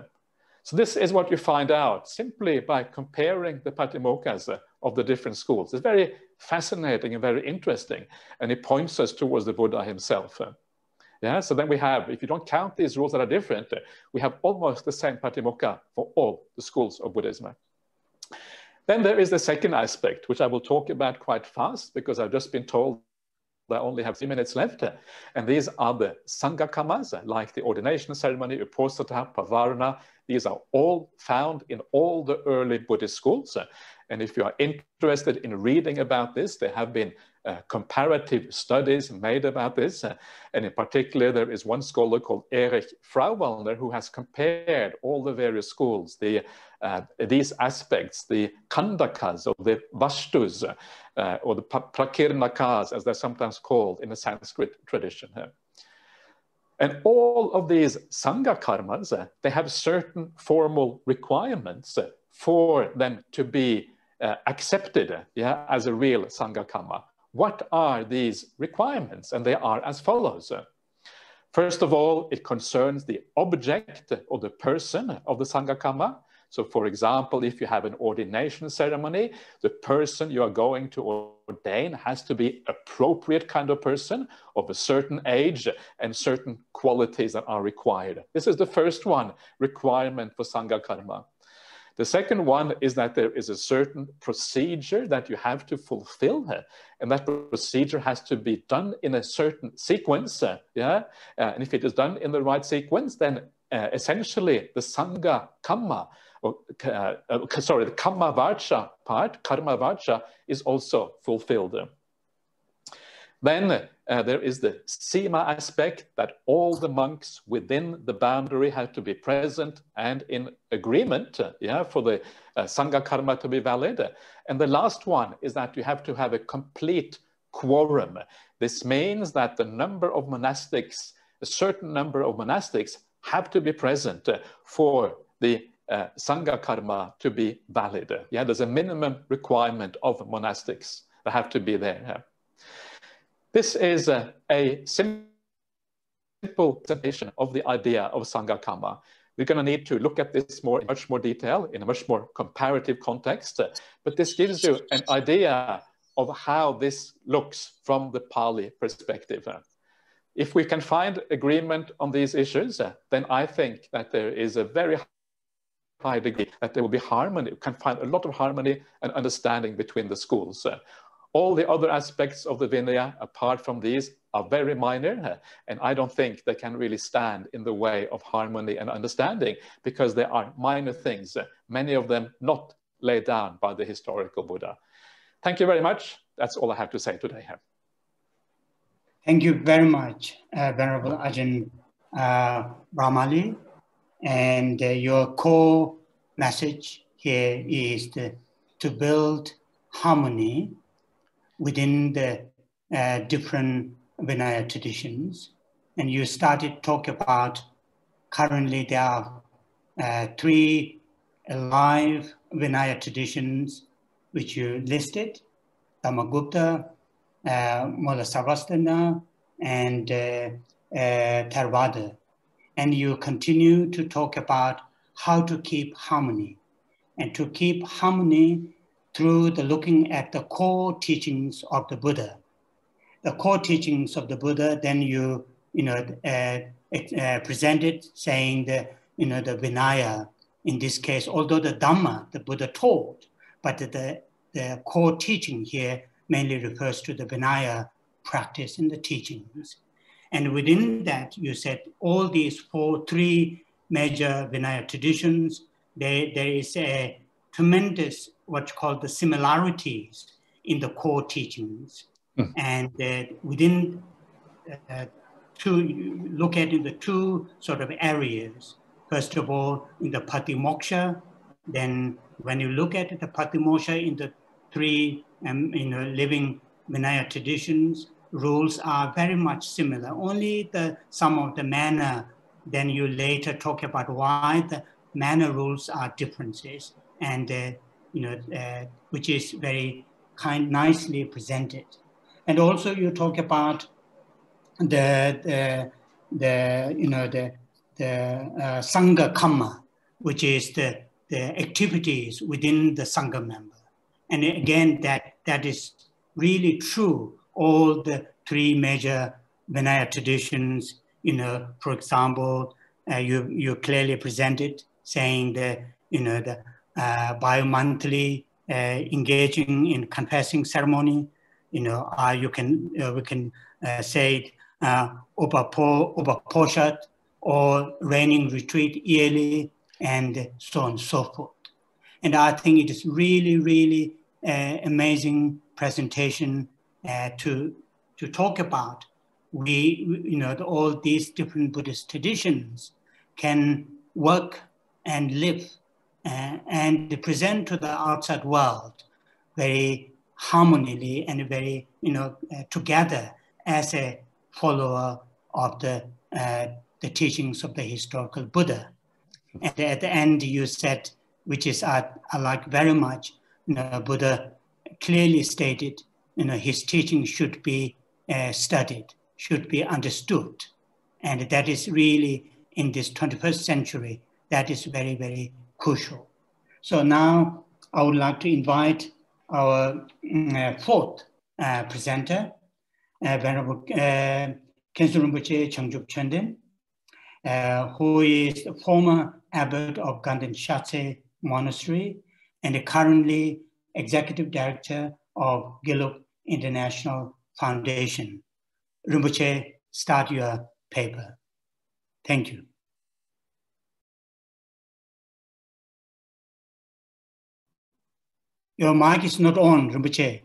So this is what you find out simply by comparing the Patimokkha's of the different schools. It's very fascinating and very interesting, and it points us towards the Buddha himself. So then we have, if you don't count these rules that are different, we have almost the same Patimokkha for all the schools of Buddhism. Then there is the second aspect, which I will talk about quite fast, because I've just been told I only have 3 minutes left. And these are the Sangha karmas, like the ordination ceremony, uposatha, pavarana. These are all found in all the early Buddhist schools. And if you are interested in reading about this, there have been comparative studies made about this. And in particular, there is one scholar called Erich Frauwallner who has compared all the various schools, these aspects, the kandakas or the vastus, or the prakirnakas, as they're sometimes called in the Sanskrit tradition. And all of these Sangha karmas, they have certain formal requirements for them to be accepted as a real Sangha karma. What are these requirements? And they are as follows. First of all, it concerns the object or the person of the Sangha karma. So for example, if you have an ordination ceremony, the person you are going to ordain has to be appropriate kind of person of a certain age and certain qualities that are required. This is the first one, requirement for Sangha karma. The second one is that there is a certain procedure that you have to fulfill, and that procedure has to be done in a certain sequence. And if it is done in the right sequence, then essentially the Sangha kamma, the kamma vacha part, karma vacha, is also fulfilled. Then there is the sima aspect, that all the monks within the boundary have to be present and in agreement for the Sangha karma to be valid. And the last one is that you have to have a complete quorum. This means that the number of monastics, a certain number of monastics have to be present for the Sangha karma to be valid. There's a minimum requirement of monastics that have to be there. This is a simple simple presentation of the idea of Sangha Kamma. We're going to need to look at this in much more detail, in a much more comparative context, but this gives you an idea of how this looks from the Pali perspective. If we can find agreement on these issues, then I think that there is a very high degree that there will be harmony. We can find a lot of harmony and understanding between the schools. All the other aspects of the Vinaya, apart from these, are very minor, and I don't think they can really stand in the way of harmony and understanding, because they are minor things, many of them not laid down by the historical Buddha. Thank you very much. That's all I have to say today. Thank you very much, Venerable Ajahn Brahmali. And your core message here is to build harmony within the different Vinaya traditions. And you started talk about currently there are 3 alive Vinaya traditions which you listed: Dhammagupta, Mulasavastana, and Theravada. And you continue to talk about how to keep harmony, and to keep harmony through the looking at the core teachings of the Buddha. The core teachings of the Buddha, then you presented saying that, the Vinaya, in this case, although the Dhamma, the Buddha taught, but the core teaching here mainly refers to the Vinaya practice and the teachings. And within that, you said all these 3 major Vinaya traditions, there is a tremendous, what's called the similarities in the core teachings. And within look at the 2 sort of areas. First of all, in the Patimoksha, then when you look at the Patimoksha in the 3 living Vinaya traditions, rules are very much similar. Only some of the manner, then you later talk about why the manner rules are differences, and which is very nicely presented. And also you talk about the Sangha Kamma, which is the activities within the Sangha member. And again, that is really true. All the 3 major Vinaya traditions, for example, you clearly presented saying that, the bi-monthly engaging in confessing ceremony, we can say Upaposhat, or raining retreat yearly, and so on and so forth. And I think it is really, really amazing presentation to talk about. All these different Buddhist traditions can work and live and present to the outside world very harmoniously and very, together as a follower of the teachings of the historical Buddha. And at the end, you said, which is I like very much, Buddha clearly stated, his teaching should be studied, should be understood. And that is really, in this 21st century, that is very, very crucial. So now I would like to invite our 4th presenter, Venerable Khenso Rinpoche Changjuk Chönden, who is the former abbot of Ganden Shatse Monastery and currently executive director of Gelug International Foundation. Rinpoche, start your paper. Thank you. Your mic is not on, Rinpoche.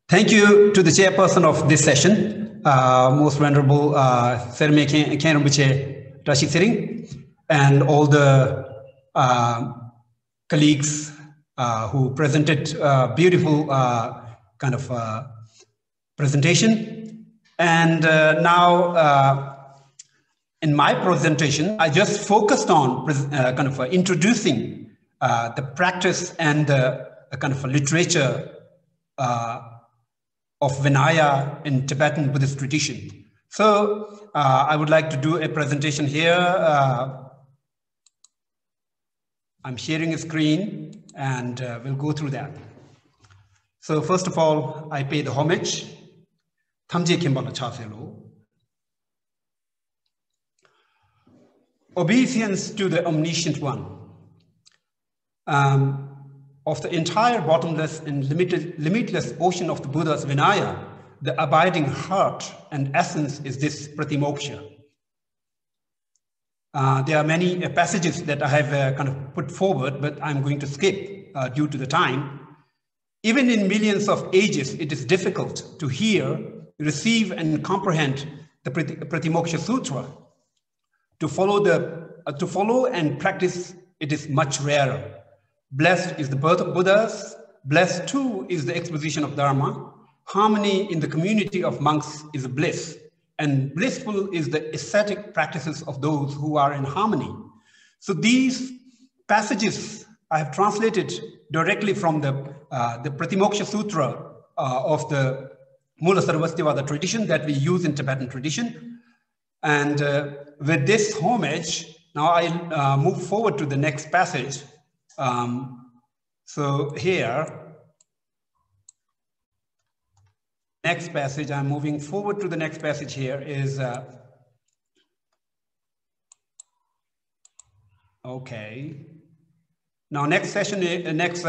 Thank you to the chairperson of this session, Most Venerable Serme Khen Rinpoche Trashik Sering, and all the colleagues who presented beautiful kind of presentation. And now, in my presentation, I just focused on kind of introducing the practice and the kind of literature of Vinaya in Tibetan Buddhist tradition. So I would like to do a presentation here. I'm sharing a screen and we'll go through that. So first of all, I pay the homage. Thamje Kimbala Chaselo. Obeisance to the Omniscient One. Of the entire bottomless and limitless ocean of the Buddha's Vinaya, the abiding heart and essence is this Pratimoksha. There are many passages that I have kind of put forward, but I'm going to skip due to the time. Even in millions of ages, it is difficult to hear, receive, and comprehend the Pratimoksha Sutra. To follow and practice, it is much rarer. Blessed is the birth of Buddhas. Blessed too is the exposition of Dharma. Harmony in the community of monks is a bliss. And blissful is the ascetic practices of those who are in harmony. So these passages I have translated directly from the Pratimoksha Sutra of the Mula Sarvastivada tradition that we use in Tibetan tradition. And with this homage, now I'll move forward to the next passage. So here, next passage, I'm moving forward to the next passage here is, okay. Now next session, next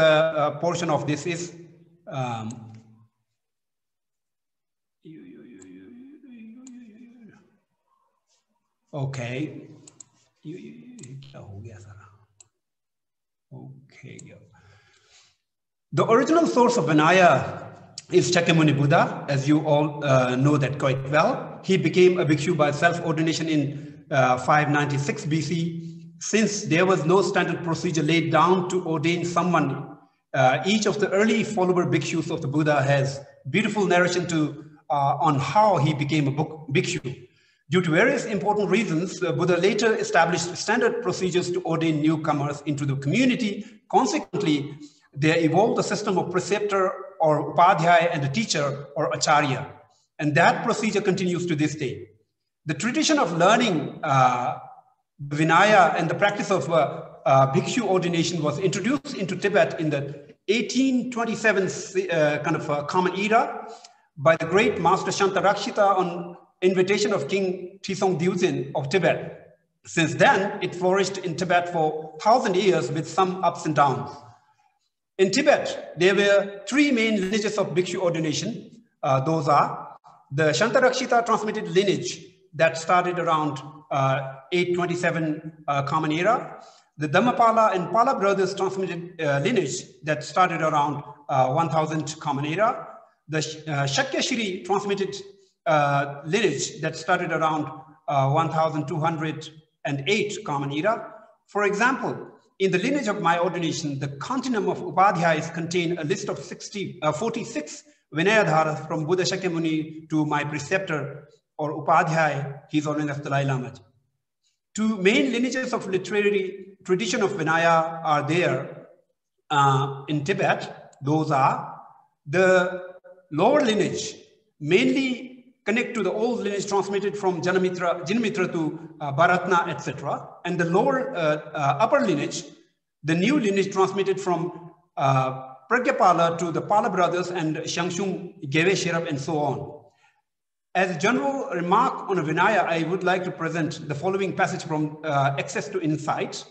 portion of this is, okay. Okay. The original source of Vinaya is Shakyamuni Buddha, as you all know that quite well. He became a bhikshu by self-ordination in 596 BC. Since there was no standard procedure laid down to ordain someone, each of the early follower bhikshus of the Buddha has beautiful narration on how he became a bhikshu. Due to various important reasons, Buddha later established standard procedures to ordain newcomers into the community. Consequently, there evolved a system of preceptor or upadhyaya and a teacher or acharya. And that procedure continues to this day. The tradition of learning Vinaya and the practice of bhikshu ordination was introduced into Tibet in the 1827 kind of common era by the great master Shantarakshita on invitation of King Trisong Dyuzin of Tibet. Since then, it flourished in Tibet for 1,000 years with some ups and downs. In Tibet, there were three main lineages of bhikshu ordination. Those are the Shantarakshita transmitted lineage that started around 827 Common Era, the Dhammapala and Pala brothers transmitted lineage that started around 1000 Common Era, the Shakyashri transmitted lineage that started around 1208 Common Era. For example, in the lineage of my ordination, the continuum of Upadhyayas contain a list of 46 Vinayadharas from Buddha Shakyamuni to my preceptor or Upadhyaya, His Holiness Dalai Lama. Two main lineages of literary tradition of Vinaya are there in Tibet. Those are the lower lineage, mainly connect to the old lineage transmitted from Jinmitra to Bharatna, etc. And the lower upper lineage, the new lineage transmitted from Pragyapala to the Pala brothers and Shangshung, Geve-Sherab, and so on. As a general remark on a Vinaya, I would like to present the following passage from Access to Insight.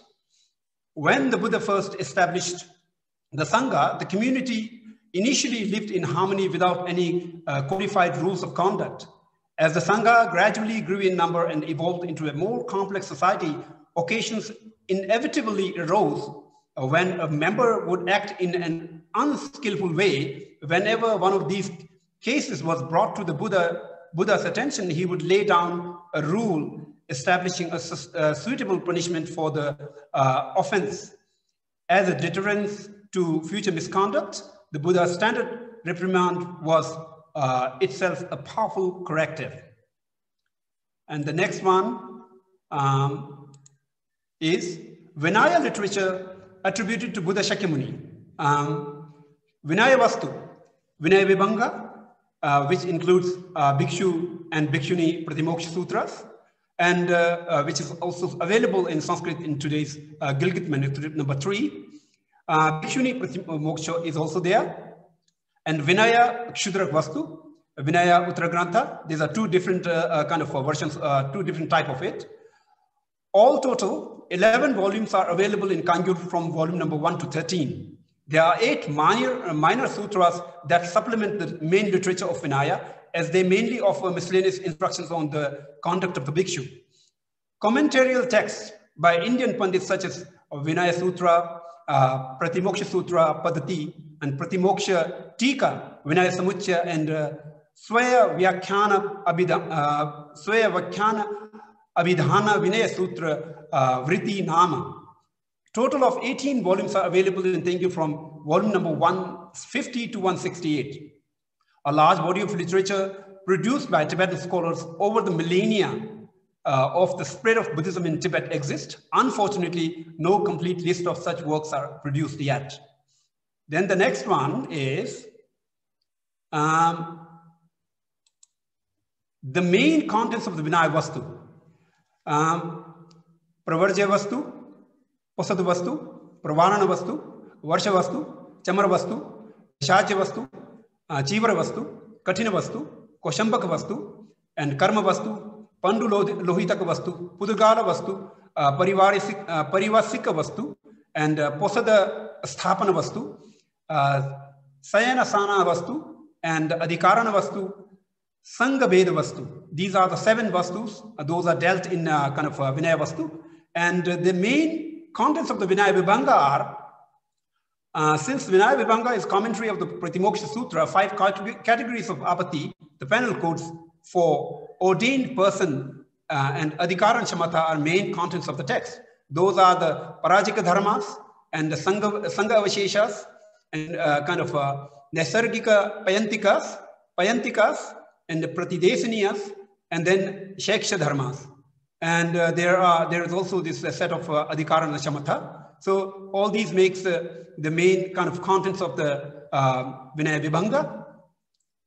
When the Buddha first established the Sangha, the community initially lived in harmony without any codified rules of conduct. As the Sangha gradually grew in number and evolved into a more complex society, occasions inevitably arose when a member would act in an unskillful way. Whenever one of these cases was brought to the Buddha's attention, he would lay down a rule establishing a suitable punishment for the offense. As a deterrence to future misconduct, the Buddha's standard reprimand was itself a powerful corrective. And the next one is Vinaya literature attributed to Buddha Shakyamuni. Vinaya Vastu, Vinaya Vibhanga, which includes Bhikshu and Bhikshuni Pratimoksha Sutras, and which is also available in Sanskrit in today's Gilgit manuscript number 3. Bhikshuni Pratimoksha is also there, and Vinaya Kshudrak Vastu, Vinaya Uttaragrantha. These are two different kind of versions, two different type of it. All total, 11 volumes are available in Kangyur from volume number 1 to 13. There are 8 minor sutras that supplement the main literature of Vinaya, as they mainly offer miscellaneous instructions on the conduct of the bhikshu. Commentarial texts by Indian pandits such as Vinaya Sutra, Pratimoksha Sutra, Padati, and Pratimoksha Tika, Vinaya Samuchya, and Swaya Vyakhyana Abhidhana Vinaya Sutra Vritti Nama. Total of 18 volumes are available in Tengu from volume number 150 to 168. A large body of literature produced by Tibetan scholars over the millennia of the spread of Buddhism in Tibet exists. Unfortunately, no complete list of such works are produced yet. Then the next one is the main contents of the Vinaya Vastu. Pravarjya Vastu, Posad Vastu, Pravarana Vastu, Varsha Vastu, Chamara Vastu, Shachya Vastu, Chivara Vastu, Kathina Vastu, Koshambaka Vastu, and Karma Vastu, Pandu Lohitaka Vastu, Pudugala Vastu, Parivasika Vastu, and Posada Sthapana Vastu, Sayana Sana Vastu, and Adhikarana Vastu, Sangha Veda Vastu. These are the 7 Vastus. Those are dealt in kind of Vinaya Vastu. And the main contents of the Vinaya Vibhanga are, since Vinaya Vibhanga is commentary of the Pratimoksha Sutra, 5 categories of apati, the penal codes for ordained person and Adhikara and Shamatha are main contents of the text. Those are the Parajika Dharmas and the Sangha Avasheshas and kind of Nasargika Payantikas, and the Pratideshaniyas, and then Sheksha Dharmas. And there is also this set of Adhikara and Shamatha. So all these makes the main kind of contents of the Vinaya Vibhanga.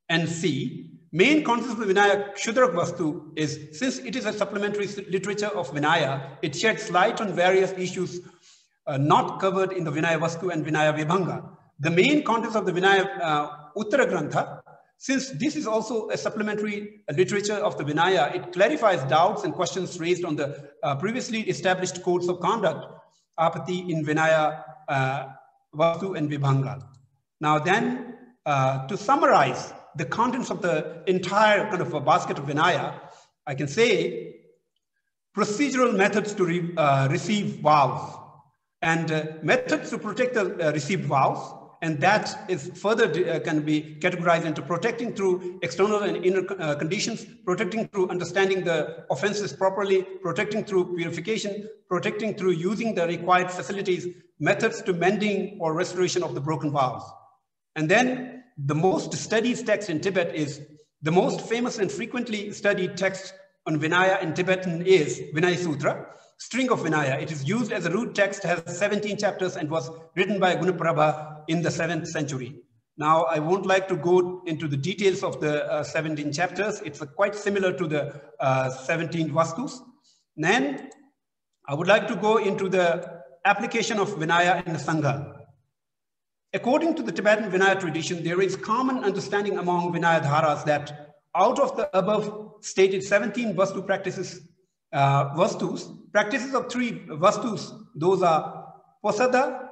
And C, main contents of the Vinaya Kshudrak Vastu is, since it is a supplementary literature of Vinaya, it sheds light on various issues not covered in the Vinaya Vastu and Vinaya Vibhanga. The main contents of the Vinaya Uttaragrantha, since this is also a supplementary literature of the Vinaya, it clarifies doubts and questions raised on the previously established codes of conduct, apati in Vinaya, Vastu and Vibhanga. Now then, to summarize the contents of the entire kind of a basket of Vinaya, I can say procedural methods to receive vows and methods to protect the received vows. And that is further can be categorized into protecting through external and inner conditions, protecting through understanding the offenses properly, protecting through purification, protecting through using the required facilities, methods to mending or restoration of the broken vows. And then the most studied text in Tibet is the most famous and frequently studied text on Vinaya in Tibetan is Vinaya Sutra, string of Vinaya. It is used as a root text, has 17 chapters, and was written by Gunaprabha in the 7th century. Now, I won't like to go into the details of the 17 chapters. It's quite similar to the 17 Vastus. Then I would like to go into the application of Vinaya in the Sangha. According to the Tibetan Vinaya tradition, there is common understanding among Vinaya Dharas that out of the above stated 17 Vastu practices, practices of 3 Vastus, those are Posada,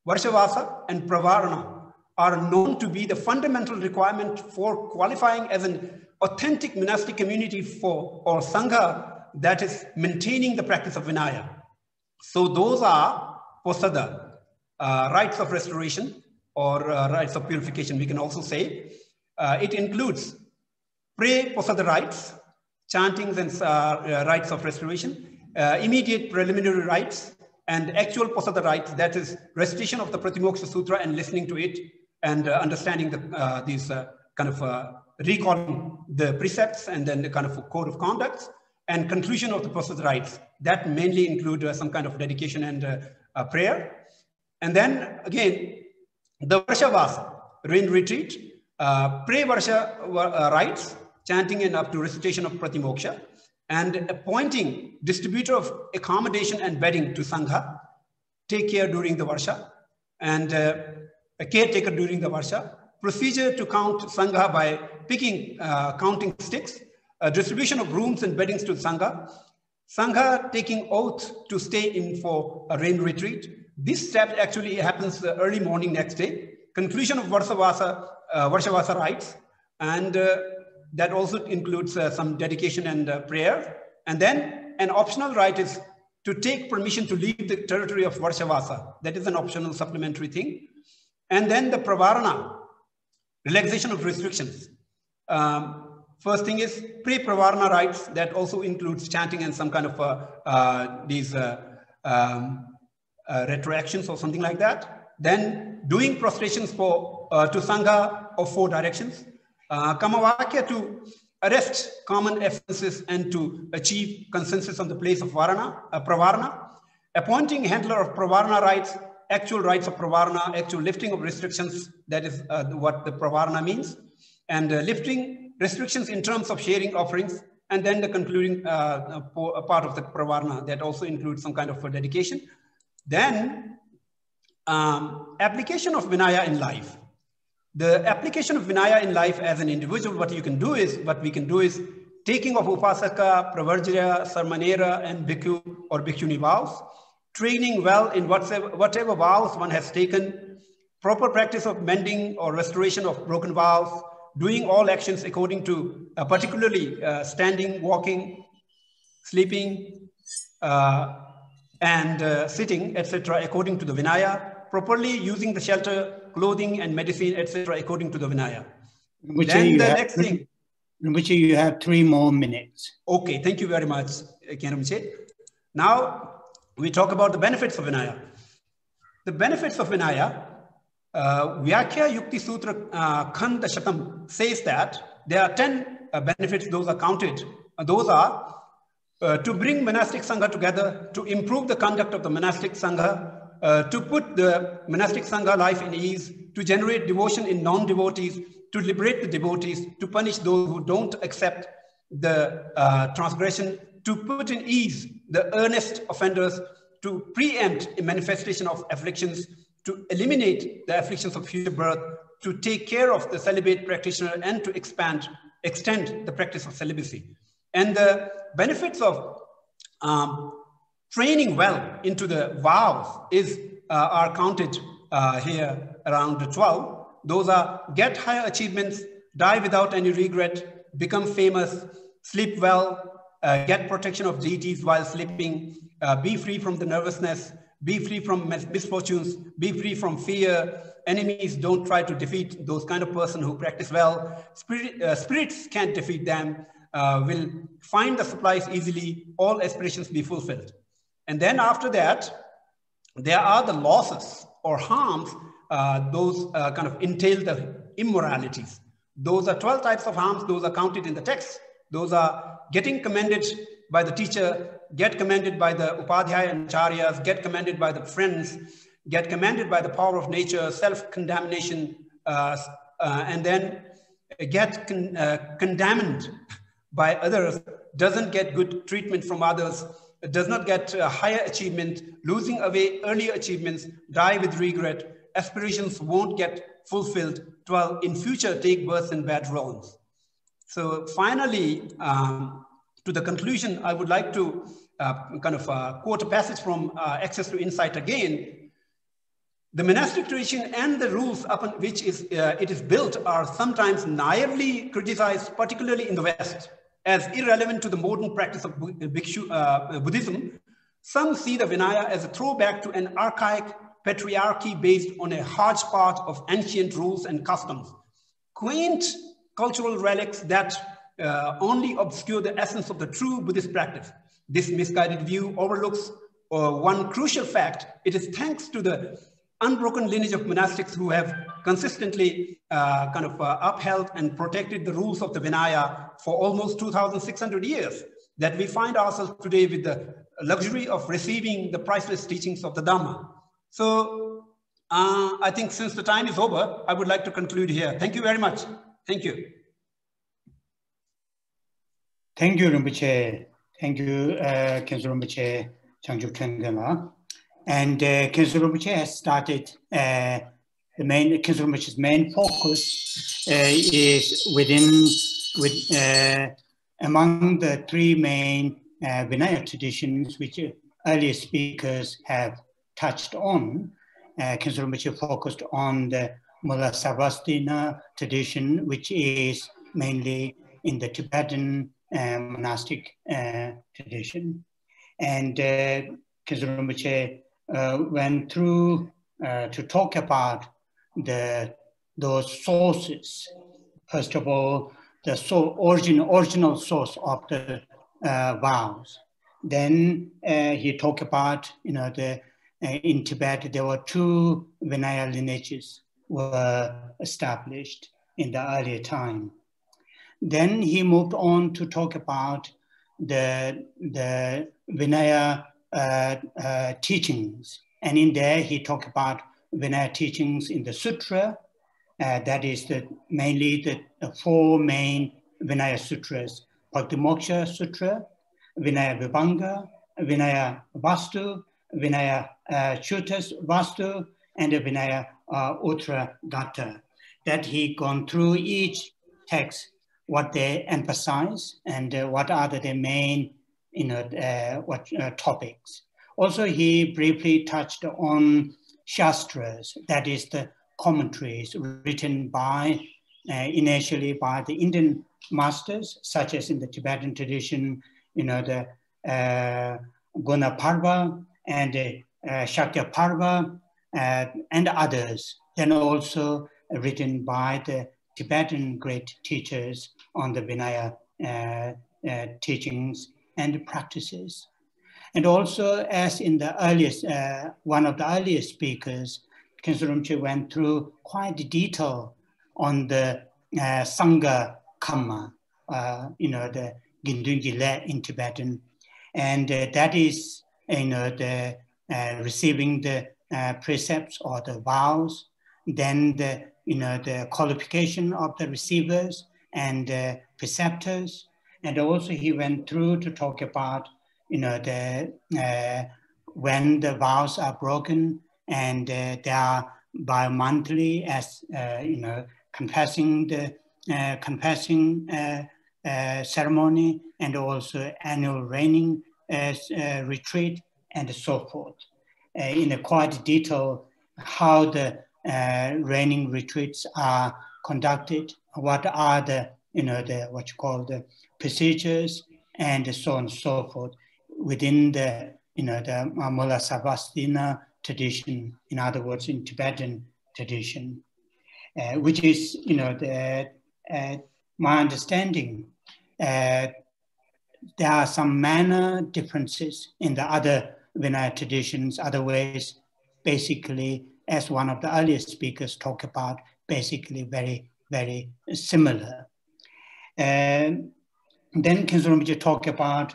Varshavasa, and Pravarana, are known to be the fundamental requirement for qualifying as an authentic monastic community for or Sangha that is maintaining the practice of Vinaya. So those are Posada, rites of restoration or rites of purification, we can also say. It includes pre-Posada rites, chantings and rites of restoration, immediate preliminary rites, and actual Posada rites, that is recitation of the Pratimoksha Sutra and listening to it and understanding the, these kind of recalling the precepts and then the kind of code of conduct and conclusion of the Posada rites. That mainly include some kind of dedication and prayer. And then again, the Varshavasa, rain retreat, pre-varsha rites, chanting and up to recitation of pratimoksha, and appointing distributor of accommodation and bedding to Sangha, take care during the varsha, and a caretaker during the varsha, procedure to count Sangha by picking counting sticks, distribution of rooms and beddings to Sangha, Sangha taking oath to stay in for a rain retreat. This step actually happens the early morning next day, conclusion of Varshavasa rites, and that also includes some dedication and prayer. And then an optional rite is to take permission to leave the territory of Varshavasa. That is an optional supplementary thing. And then the pravarana, relaxation of restrictions. First thing is pre-pravarana rites that also includes chanting and some kind of these retroactions or something like that. Then doing prostrations for to Sangha of 4 directions. Kamavakya to arrest common offenses and to achieve consensus on the place of pravarana. Appointing handler of pravarana rites, actual rites of pravarana, actual lifting of restrictions. That is what the pravarana means. And lifting restrictions in terms of sharing offerings. And then the concluding part of the pravarana that also includes some kind of dedication. Then application of Vinaya in life. The application of Vinaya in life as an individual, what we can do is taking of Upasaka, Pravarjaya, Sarmanera, and Bhikkhu or Bhikkhuni vows, training well in whatever vows one has taken, proper practice of mending or restoration of broken vows, doing all actions according to, particularly standing, walking, sleeping, and sitting, etc., according to the Vinaya, properly using the shelter, clothing, and medicine, etc., according to the Vinaya. Then the next thing. Which you have 3 more minutes. Okay, thank you very much, Kyanamche. Now we talk about the benefits of Vinaya. The benefits of Vinaya, Vyakya Yukti Sutra Khanda Shatam says that there are 10 benefits, those are counted. Those are to bring monastic Sangha together, to improve the conduct of the monastic Sangha, to put the monastic Sangha life in ease, to generate devotion in non-devotees, to liberate the devotees, to punish those who don't accept the transgression, to put in ease the earnest offenders, to preempt a manifestation of afflictions, to eliminate the afflictions of future birth, to take care of the celibate practitioner, and to extend the practice of celibacy. And the benefits of training well into the vows are counted here around 12. Those are get higher achievements, die without any regret, become famous, sleep well, get protection of deities while sleeping, be free from the nervousness, be free from misfortunes, be free from fear. Enemies don't try to defeat those kind of person who practice well. Spirits can't defeat them, will find the supplies easily, all aspirations be fulfilled. And then after that, there are the losses or harms, those kind of entail the immoralities. Those are 12 types of harms, those are counted in the text. Those are getting commended by the teacher, get commended by the upadhyaya and acharyas, get commended by the friends, get commended by the power of nature, self-condemnation, and then get condemned by others, doesn't get good treatment from others, does not get higher achievement, losing away earlier achievements, die with regret, aspirations won't get fulfilled, 12, in future take birth in bad realms. So finally, to the conclusion, I would like to quote a passage from Access to Insight again. The monastic tradition and the rules upon which it is built are sometimes naively criticized, particularly in the West, as irrelevant to the modern practice of Buddhism. Some see the Vinaya as a throwback to an archaic patriarchy based on a hodgepodge of ancient rules and customs, quaint cultural relics that only obscure the essence of the true Buddhist practice. This misguided view overlooks one crucial fact. It is thanks to the unbroken lineage of monastics who have consistently upheld and protected the rules of the Vinaya for almost 2,600 years that we find ourselves today with the luxury of receiving the priceless teachings of the Dhamma. So I think since the time is over, I would like to conclude here. Thank you very much. Thank you. Thank you, Rinpoche. Thank you, Khenso Rinpoche, Changchuk Trengala. And Khenso Rinpoche has started, Khenso Rinpoche's main focus is among the three main Vinaya traditions, which earlier speakers have touched on. Khenso Rinpoche focused on the Mula-Sarvastina tradition, which is mainly in the Tibetan monastic tradition. And Khenso Rinpoche went through to talk about those sources. First of all, the original source of the vows. Then he talked about, in Tibet, there were two Vinaya lineages were established in the earlier time. Then he moved on to talk about the Vinaya teachings. And in there, he talked about Vinaya teachings in the Sutra. That is mainly the four main Vinaya sutras: Bhakti-moksha Sutra, Vinaya Vibhanga, Vinaya Vastu, Vinaya Chutas Vastu, and the Vinaya Uttaragata. That he gone through each text, what they emphasize, and what are the main topics. Also, he briefly touched on Shastras, that is the commentaries written by, initially by the Indian masters, such as in the Tibetan tradition, the Guna Parva and Shakya Parva and others. Then also written by the Tibetan great teachers on the Vinaya teachings and practices. And also, as in the earliest, one of the earliest speakers, Khenso Rinpoche went through quite detail on the Sangha Kamma, the Gindungi Le in Tibetan. And that is, the receiving the precepts or the vows, then the qualification of the receivers and preceptors. And also he went through to talk about, when the vows are broken and they are bi-monthly as, confessing ceremony, and also annual reigning retreat and so forth. In a quite detail, how the reigning retreats are conducted, what are the, what you call the procedures, and so on and so forth within the, the Mula-Sarvastina tradition, in other words, in Tibetan tradition, which is, my understanding, there are some minor differences in the other Vinaya traditions, other ways, basically, as one of the earliest speakers talked about, basically very, very similar. And then Khenso Rinpoche talked about,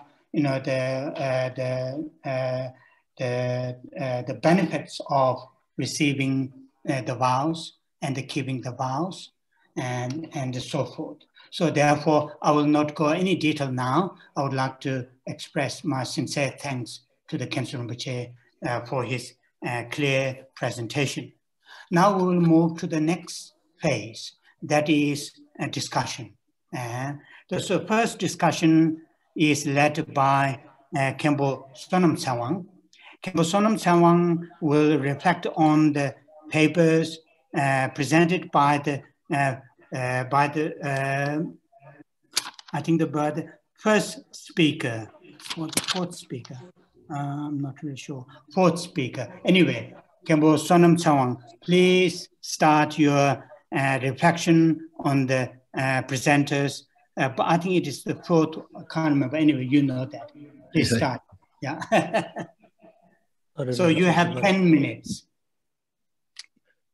the benefits of receiving the vows and the keeping the vows and so forth. So therefore, I will not go any detail now. I would like to express my sincere thanks to the Khenso Rinpoche for his clear presentation. Now we will move to the next phase, that is a discussion. The first discussion is led by Khenpo Sonam Tsawang. Khenpo Sonam Tsawang will reflect on the papers presented by the I think the first speaker or the fourth speaker. I'm not really sure. Fourth speaker. Anyway, Khenpo Sonam Tsawang, please start your reflection on the presenters. But I think it is the fourth. I can't remember. Anyway, you know that. Please start. Yeah. So you have 10 minutes.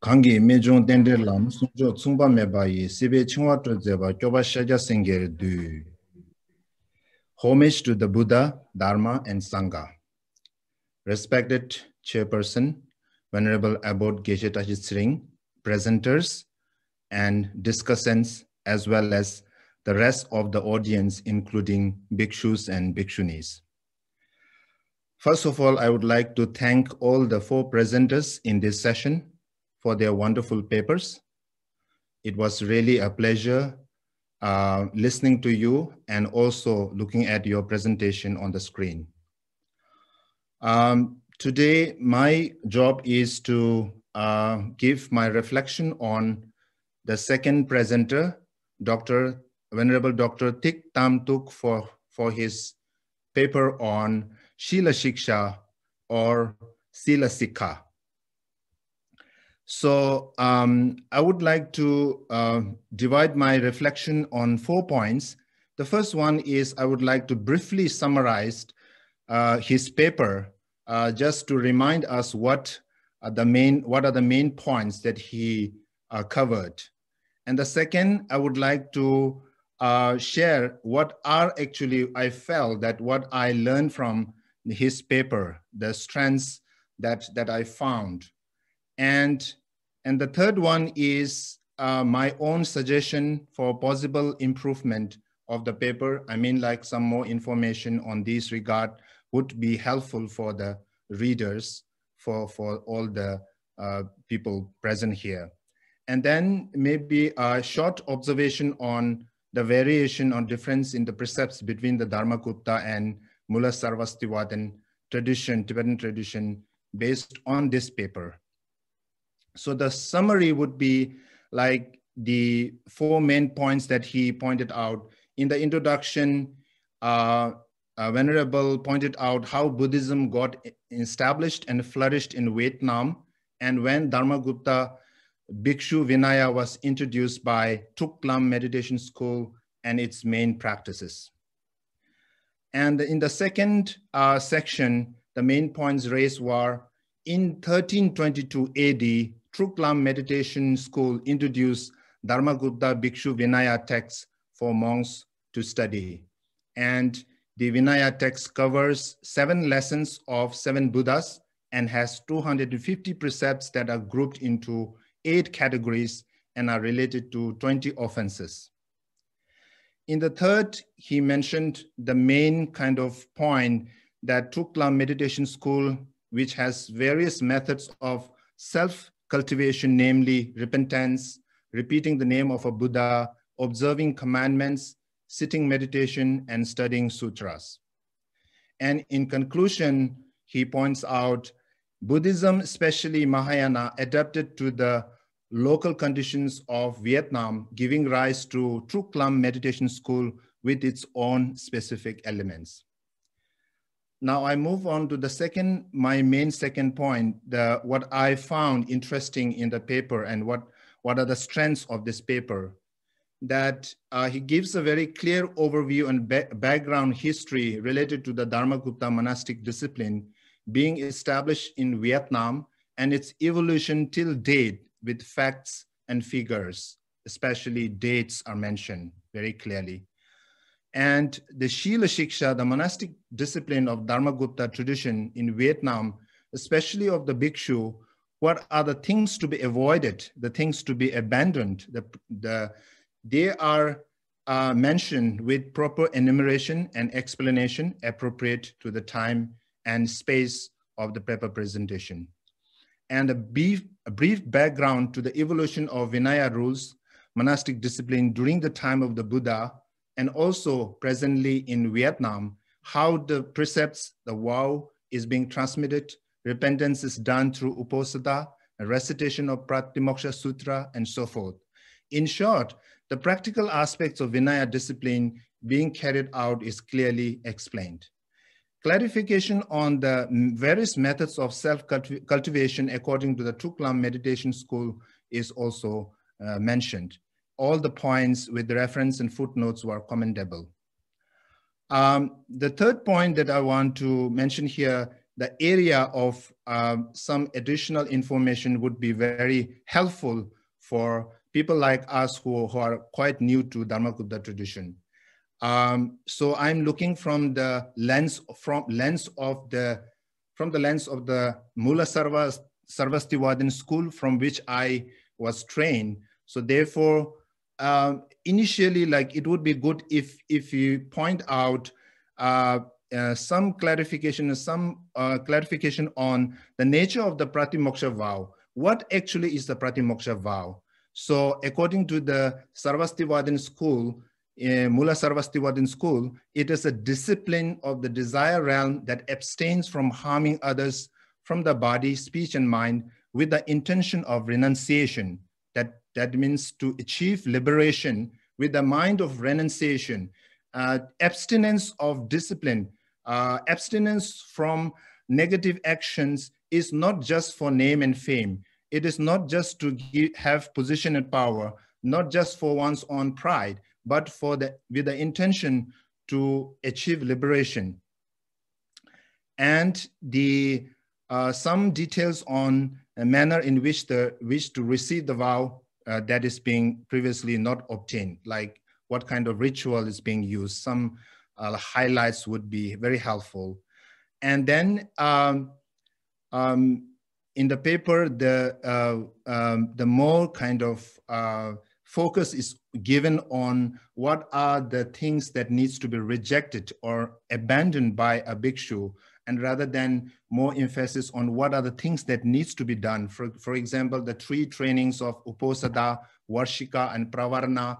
Kangi mejong dendre lam sunjo tsungpa meba yi sibe chingwa trozeba kyoba shaja senger du. Homage to the Buddha, Dharma, and Sangha. Respected Chairperson, Venerable Abbot Geshe Tashi Tsering, presenters and discussants, as well as the rest of the audience, including bhikshus and bhikshunis. First of all, I would like to thank all the 4 presenters in this session for their wonderful papers. It was really a pleasure listening to you and also looking at your presentation on the screen. Today, my job is to give my reflection on the second presenter, Venerable Dr. Thich Tam Tuk, for his paper on Śīla-Śikṣā or Sīla-sikkhā. So I would like to divide my reflection on 4 points. The first one is I would like to briefly summarize his paper just to remind us what are the main points that he covered. And the second, I would like to share what are actually, I felt that what I learned from his paper, the strengths that I found. And the third one is my own suggestion for possible improvement of the paper. I mean, like some more information on this regard would be helpful for the readers, for all the people present here. And then maybe a short observation on the variation or difference in the precepts between the Dharmakutta and Mula Sarvastivadin tradition, Tibetan tradition, based on this paper. So the summary would be like the 4 main points that he pointed out. In the introduction, Venerable pointed out how Buddhism got established and flourished in Vietnam, and when Dharmakutta Bhikshu Vinaya was introduced by Truk Lam Meditation School and its main practices. And in the second section, the main points raised were in 1322 AD, Truk Lam Meditation School introduced Dharmakutta Bhikshu Vinaya text for monks to study. And the Vinaya text covers 7 lessons of 7 Buddhas and has 250 precepts that are grouped into 8 categories and are related to 20 offenses. In the third, he mentioned the main kind of point that Truk Lam Meditation School, which has various methods of self-cultivation, namely repentance, repeating the name of a Buddha, observing commandments, sitting meditation, and studying sutras. And in conclusion, he points out Buddhism, especially Mahayana, adapted to the local conditions of Vietnam, giving rise to Truk Lam Meditation School with its own specific elements. Now I move on to my main second point, what I found interesting in the paper and what are the strengths of this paper. That he gives a very clear overview and background history related to the Dharmakutta monastic discipline being established in Vietnam and its evolution till date with facts and figures, especially dates are mentioned very clearly. And the Śīla-Śikṣā, the monastic discipline of Dharmakutta tradition in Vietnam, especially of the bhikshu, what are the things to be avoided, the things to be abandoned, they are mentioned with proper enumeration and explanation appropriate to the time and space of the paper presentation. And a brief background to the evolution of Vinaya rules, monastic discipline during the time of the Buddha, and also presently in Vietnam, how the precepts, the vow is being transmitted, repentance is done through uposatha, a recitation of Pratimoksha Sutra, and so forth. In short, the practical aspects of Vinaya discipline being carried out is clearly explained. Clarification on the various methods of self-cultivation according to the Truk Lam Meditation School is also mentioned. All the points with the reference and footnotes were commendable. The third point that I want to mention here, the area of some additional information would be very helpful for people like us who are quite new to Dharmakutta tradition. So I'm looking from the lens of the Mula Sarvastivadin school from which I was trained. So therefore, initially, like it would be good if you point out some clarification on the nature of the Pratimoksha vow. What actually is the Pratimoksha vow? So according to the Sarvastivadin school, Mula Sarvastivadin school, it is a discipline of the desire realm that abstains from harming others from the body, speech, and mind with the intention of renunciation. That means to achieve liberation with the mind of renunciation, abstinence of discipline, abstinence from negative actions is not just for name and fame. It is not just to have position and power, not just for one's own pride, but with the intention to achieve liberation. And some details on a manner in which to receive the vow that is being previously not obtained, like what kind of ritual is being used. Some highlights would be very helpful. And then in the paper, the more kind of focus is given on what are the things that needs to be rejected or abandoned by a bhikshu, and rather than more emphasis on what are the things that needs to be done. For example, the 3 trainings of Uposada, Varshika, and Pravarna,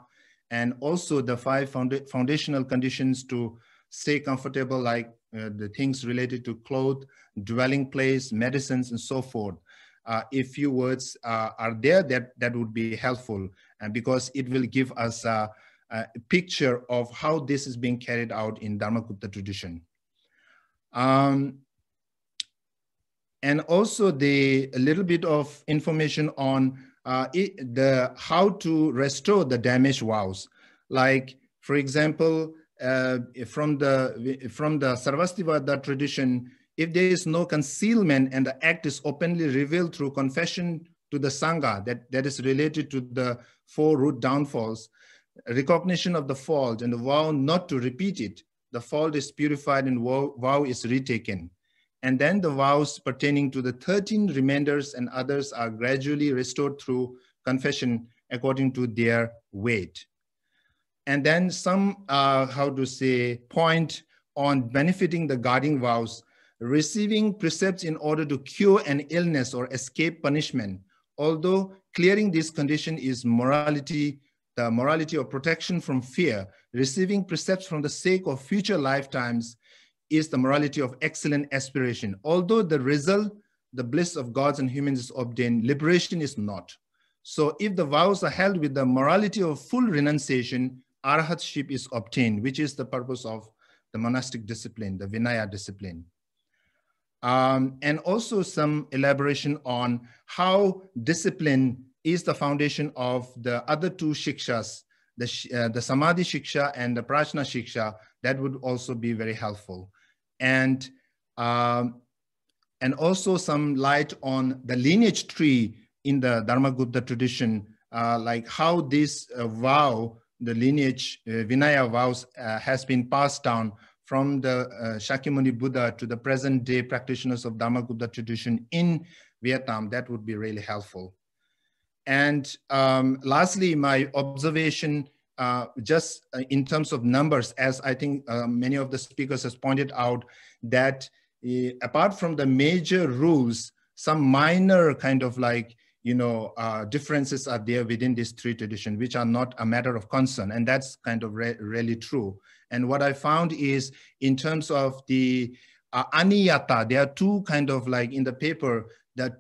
and also the 5 foundational conditions to stay comfortable, like the things related to clothes, dwelling place, medicines, and so forth. If few words are there, that would be helpful, and because it will give us a picture of how this is being carried out in Dharmakutta tradition. And also a little bit of information on how to restore the damaged vows. Like, for example, from the Sarvastivada tradition, if there is no concealment and the act is openly revealed through confession to the Sangha that is related to the 4 root downfalls, recognition of the fault and the vow not to repeat it, the fault is purified and vow is retaken. And then the vows pertaining to the 13 remainders and others are gradually restored through confession according to their weight. And then some, point on benefiting the guarding vows, receiving precepts in order to cure an illness or escape punishment. Although clearing this condition is morality, the morality of protection from fear, receiving precepts from the sake of future lifetimes is the morality of excellent aspiration. Although the result, the bliss of gods and humans is obtained, liberation is not. So if the vows are held with the morality of full renunciation, arhatship is obtained, which is the purpose of the monastic discipline, the Vinaya discipline. And also some elaboration on how discipline is the foundation of the other 2 shikshas, the Samadhi Shiksha and the Prajna Shiksha. That would also be very helpful. And also some light on the lineage tree in the Dharmakutta tradition, like how this vow, the lineage Vinaya vows has been passed down from the Shakyamuni Buddha to the present day practitioners of Dharmakutta tradition in Vietnam. That would be really helpful. And lastly, my observation, just in terms of numbers, as I think many of the speakers has pointed out, that apart from the major rules, some minor kind of like, differences are there within these 3 traditions, which are not a matter of concern. And that's kind of really true. And what I found is in terms of the aniyata, there are 2 kind of like in the paper, there are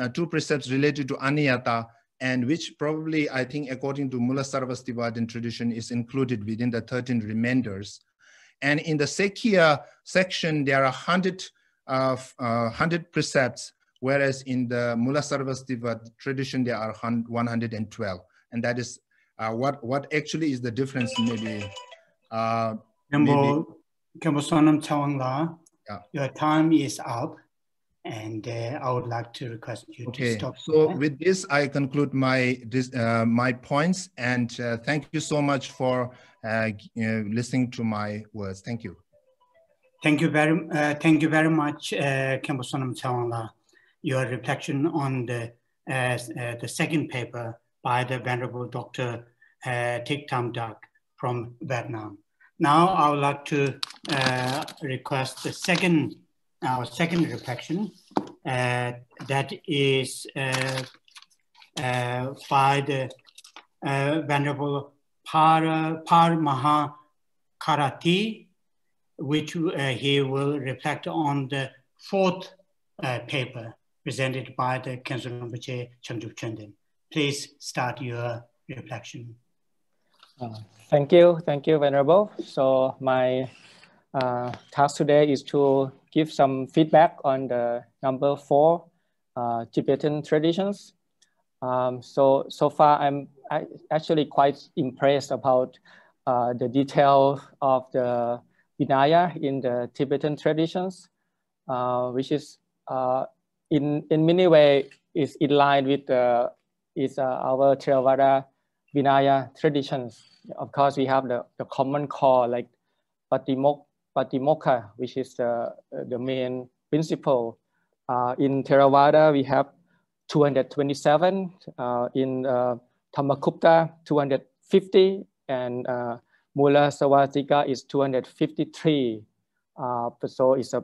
2 precepts related to aniyata, and which probably, I think, according to Mula Sarvastivadin tradition, is included within the 13 remainders. And in the Sikkhā section, there are 100 precepts, whereas in the Mula Sarvastivadin tradition, there are 112. And that is what actually is the difference, maybe. Your time is up. And I would like to request you to stop. So with this, I conclude my points, and thank you so much for listening to my words. Thank you. Thank you very much, Kempo Sonam Chawangla. your reflection on the second paper by the Venerable Dr. Thich Tam Dak from Vietnam. Now I would like to request our second reflection that is by the Venerable Paramahankarati, which he will reflect on the fourth paper presented by the Khenso Rinpoche Changjuk Chönden. Please start your reflection. Thank you, Venerable. So my task today is to give some feedback on the number 4 Tibetan traditions. So far, I'm actually quite impressed about the detail of the Vinaya in the Tibetan traditions, which is in many ways is in line with our Theravada Vinaya traditions. Of course, we have the common core like Patimokkha, which is the main principle. In Theravada, we have 227, in Dhammakupta 250, and Mula Savatika is 253. So it's I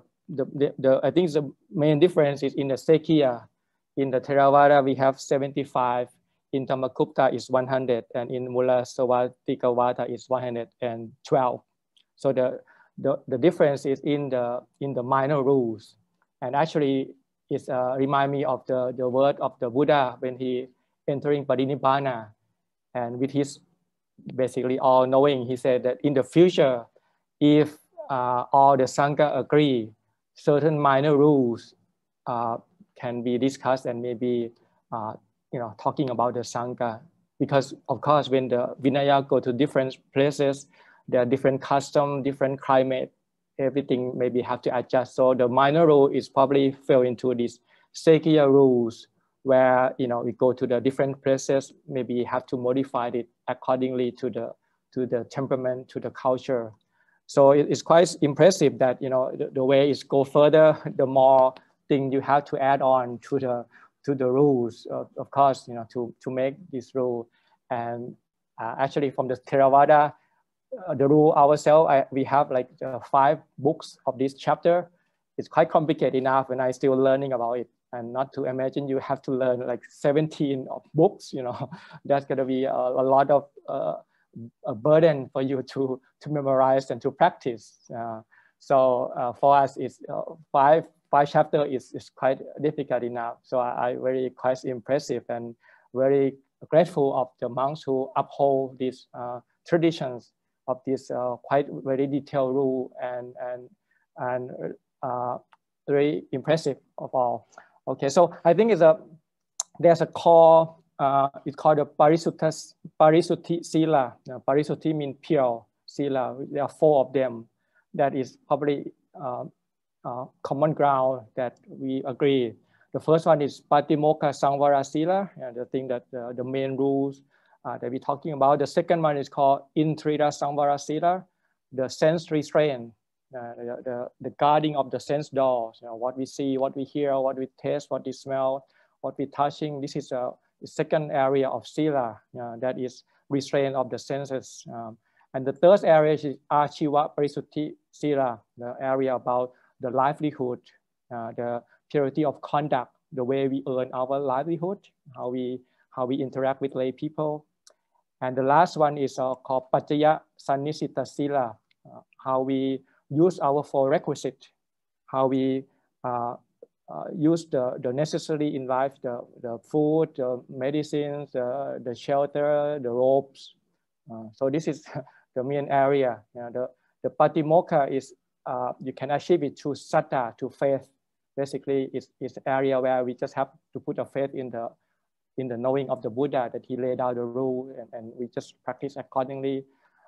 think the main difference is in the Sikkhā. In the Theravada, we have 75. In Dhammakupta is 100, and in Mula Savatika Vada is 112. So the difference is in the minor rules, and actually it reminds me of the word of the Buddha when he entering Parinibbana, and with his basically all knowing, he said that in the future, if all the Sangha agree, certain minor rules can be discussed and maybe talking about the Sangha, because of course when the Vinaya go to different places, there are different customs, different climate, everything maybe have to adjust. So the minor rule is probably fell into these Sikkhā rules where we go to the different places, maybe have to modify it accordingly to the temperament, to the culture. So it's quite impressive that the way it go further, the more thing you have to add on to the rules, of course, to make this rule. And actually from the Theravada, the rule ourselves, we have like 5 books of this chapter. It's quite complicated enough, and I'm still learning about it. And not to imagine you have to learn like 17 of books, that's going to be a lot of a burden for you to memorize and to practice. So for us, it's 5 chapters is quite difficult enough. So I very quite impressive and very grateful of the monks who uphold these traditions of this quite very detailed rule and very impressive of all. Okay, so I think there's a core. It's called the Parisutti Sila. Parisutti means pure. Sila, there are 4 of them. That is probably common ground that we agree. The first one is Patimokkha Samvara Sila, the thing that the main rules that we're talking about. The second one is called Intrida Samvara Sila, the sense restraint, the guarding of the sense doors. What we see, what we hear, what we taste, what we smell, what we touching. This is the second area of Sila, that is restraint of the senses. And the third area is Achiva Parisutti Sila, the area about the livelihood, the purity of conduct, the way we earn our livelihood, how we interact with lay people. And the last one is called Pacaya Sannisita Sila, how we use our 4 requisites, how we use the necessary in life, the food, the medicines, the shelter, the robes. So this is the main area. The Patimokkha is, you can achieve it through saddha, to faith. Basically, it's the area where we just have to put a faith in the knowing of the Buddha, that he laid out the rule, and we just practice accordingly.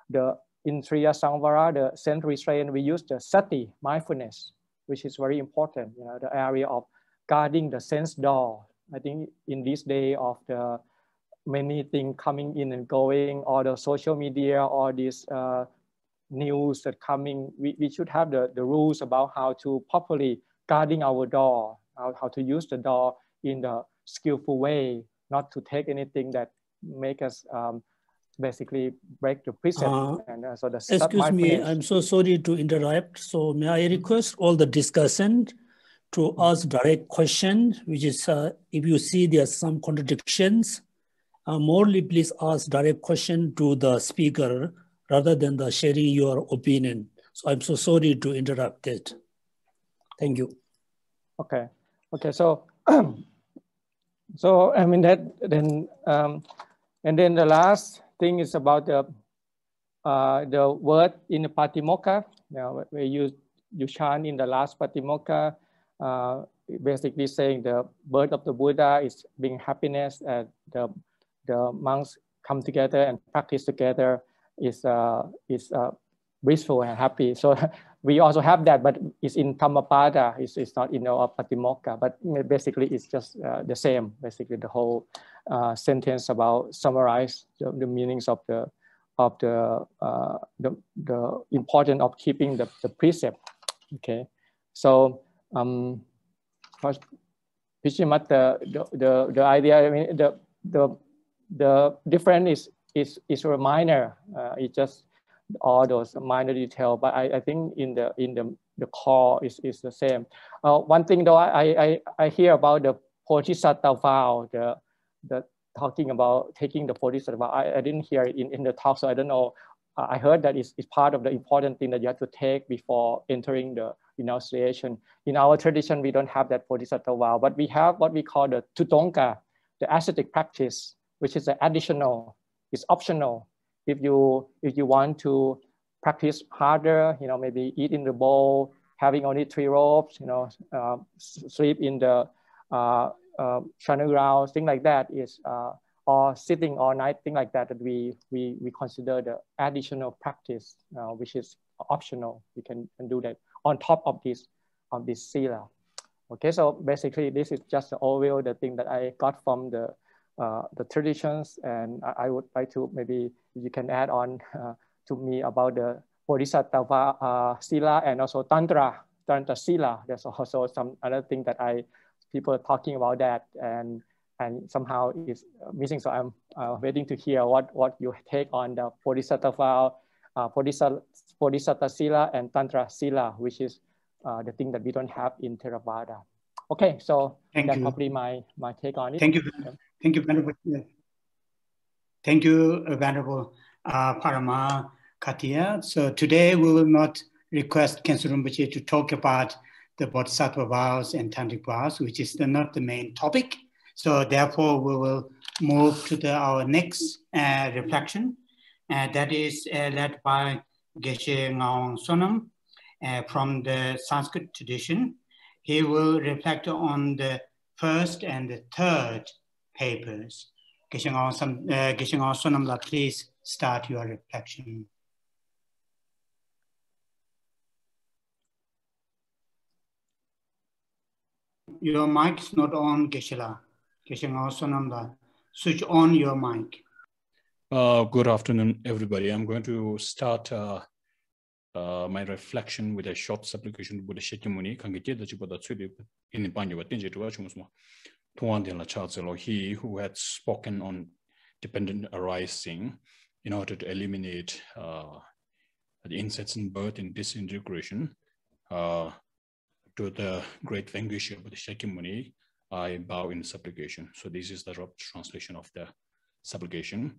The Intriya Samvara, the sense restraint, we use the sati, mindfulness, which is very important. The area of guarding the sense door. I think in this day of the many things coming in and going, all the social media, all these news that coming, we should have the rules about how to properly guarding our door, how to use the door in the skillful way, not to take anything that make us basically break the precept. And so the excuse me, I'm so sorry to interrupt. So may I request all the discussant to ask direct questions, which is if you see there's some contradictions, morely please ask direct question to the speaker rather than the sharing your opinion. So I'm so sorry to interrupt it. Thank you. Okay. So, so I mean that then, and then the last thing is about the word in the Patimokkha. Now, where you chant in the last Patimokkha, basically saying the birth of the Buddha is being happiness, and the monks come together and practice together is blissful and happy. So we also have that, but it's in Dhammapada. It's not in our Patimokkha, but basically it's just the same. Basically, the whole sentence about summarize the meanings of the importance of keeping the precept. Okay, so first, pretty much the idea. I mean, the difference is a minor. It's just all those minor detail, but I think in the core is the same. One thing though, I hear about the Bodhisattva vow, the talking about taking the Bodhisattva vow. I didn't hear it in the talk, so I don't know. I heard that it's part of the important thing that you have to take before entering the renunciation. In our tradition, we don't have that Bodhisattva vow, but we have what we call the Tutonka, the ascetic practice, which is additional, it's optional. If you want to practice harder, maybe eat in the bowl, having only 3 robes, sleep in the channel ground, things like that is, or sitting all night, things like that, that we consider the additional practice, which is optional. We can do that on top of this sila. Okay, so basically this is just the overview, the thing that I got from the traditions, and I would like to maybe you can add on to me about the Bodhisattva Sila and also Tantra Sila. There's also some other thing that people are talking about that and somehow is missing. So I'm waiting to hear what you take on the Bodhisattva Sila and Tantra Sila, which is the thing that we don't have in Theravada. Okay, so that's probably my take on it. Thank you. Thank you, Venerable. Thank you, Venerable Parama Katia. So today we will not request Khenso Rinpoche to talk about the Bodhisattva vows and Tantric vows, which is not the main topic. So therefore we will move to our next reflection. That is led by Geshe Ngaung Sonam from the Sanskrit tradition. He will reflect on the first and the third papers. Geshe Ngaung Sonam, please start your reflection. Your mic is not on, Geshe-la. Geshe Ngaung Sonam, switch on your mic. Good afternoon, everybody. I'm going to start my reflection with a short supplication to Buddha Shakyamuni. He who had spoken on dependent arising in order to eliminate the incessant birth and disintegration, to the great vanquisher of the Shakyamuni, I bow in supplication. So this is the rough translation of the supplication.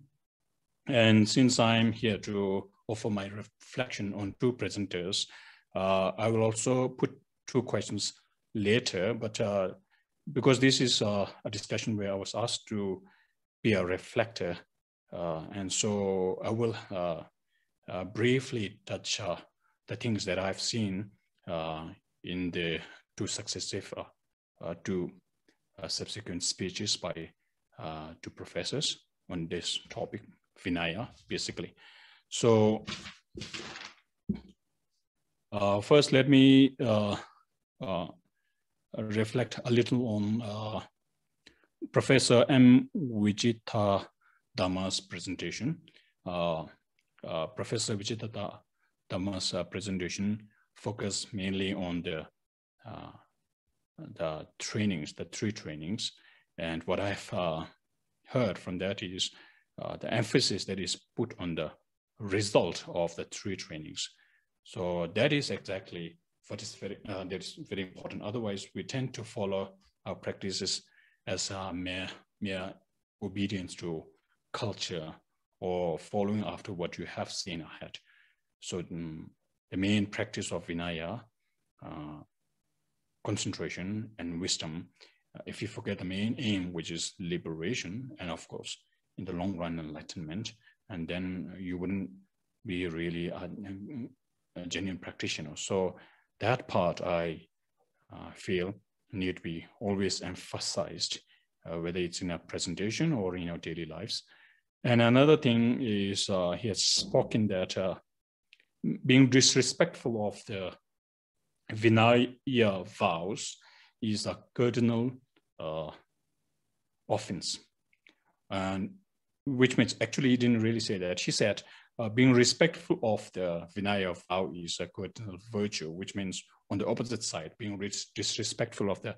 And since I'm here to offer my reflection on 2 presenters, I will also put 2 questions later, but because this is a discussion where I was asked to be a reflector, and so I will briefly touch the things that I've seen in the 2 successive, 2 subsequent speeches by 2 professors on this topic, Vinaya, basically. So first, let me reflect a little on Professor M. Vijita Dhamma's presentation. Professor Vijita Dhamma's presentation focused mainly on the the trainings, the 3 trainings. And what I've heard from that is the emphasis that is put on the result of the 3 trainings. So that is exactly what is that's very important. Otherwise, we tend to follow our practices as mere obedience to culture or following after what you have seen ahead. So the main practice of Vinaya, concentration and wisdom, if you forget the main aim, which is liberation, and of course, in the long run, enlightenment, and then you wouldn't be really a genuine practitioner. So that part I feel need to be always emphasized, whether it's in a presentation or in our daily lives. And another thing is he has spoken that being disrespectful of the Vinaya vows is a cardinal offense. And which means, actually he didn't really say that. He said being respectful of the Vinaya vow is a cardinal virtue, which means on the opposite side, being disrespectful of the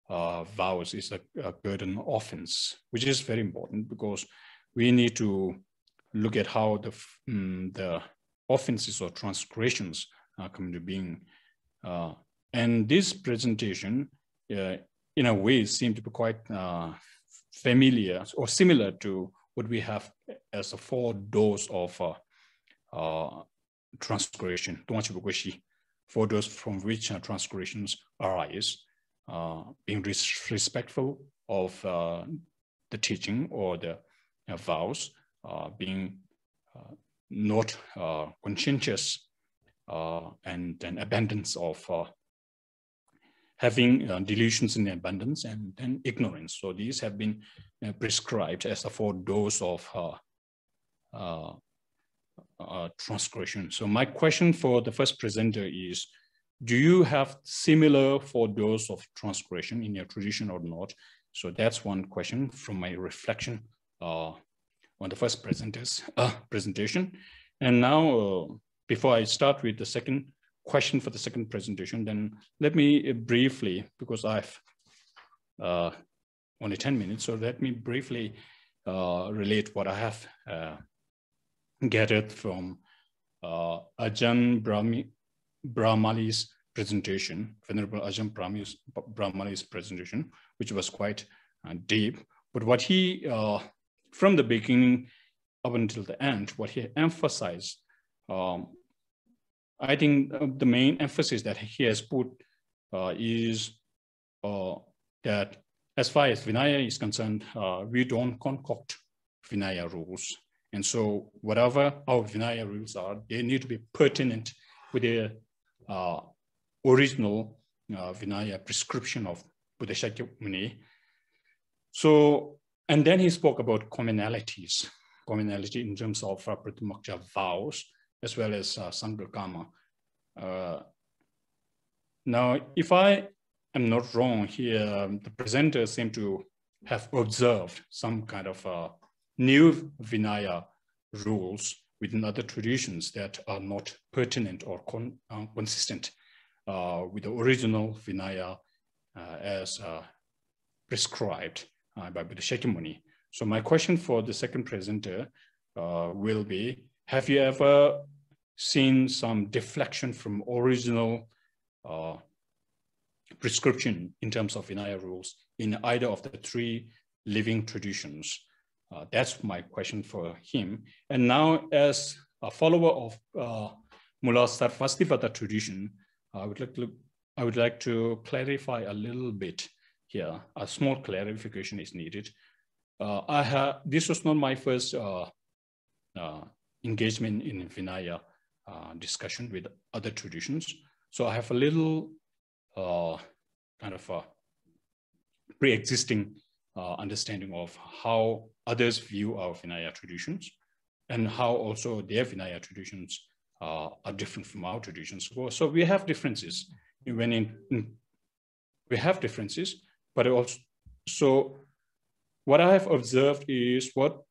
vows is a cardinal offense, which is very important because we need to look at how the offenses or transgressions are coming to being. And this presentation, in a way, seemed to be quite familiar or similar to what we have as the 4 doors of transgression, 4 doors from which transgressions arise, being respectful of the teaching or the vows, being not conscientious, and then abundance of having delusions in abundance, and then ignorance. So these have been prescribed as the 4 doors of transgression. So my question for the first presenter is, do you have similar 4 doors of transgression in your tradition or not? So that's one question from my reflection on the first presenter's presentation. And now, before I start with the second question for the second presentation, then let me briefly, because I've only 10 minutes, so let me briefly relate what I have gathered from Ajahn Brahmali's presentation, Venerable Ajahn Brahmali's presentation, which was quite deep. But what he, from the beginning up until the end, what he emphasized, I think the main emphasis that he has put is that as far as Vinaya is concerned, we don't concoct Vinaya rules. And so whatever our Vinaya rules are, they need to be pertinent with the original Vinaya prescription of Buddha Shakyamuni. So, and then he spoke about commonality in terms of Pratimoksha vows, as well as Sankalkama. Now, if I am not wrong here, the presenters seem to have observed some kind of new Vinaya rules within other traditions that are not pertinent or consistent with the original Vinaya as prescribed by Buddha Shakyamuni. So my question for the second presenter will be, have you ever seen some deflection from original prescription in terms of Vinaya rules in either of the 3 living traditions? That's my question for him. And now, as a follower of Mula Sarvastivada tradition, I would like to clarify a little bit here. A small clarification is needed. This was not my first engagement in Vinaya discussion with other traditions. So I have a little kind of a pre-existing understanding of how others view our Vinaya traditions and how also their Vinaya traditions are different from our traditions. So we have differences. We have differences, but also, so what I have observed is what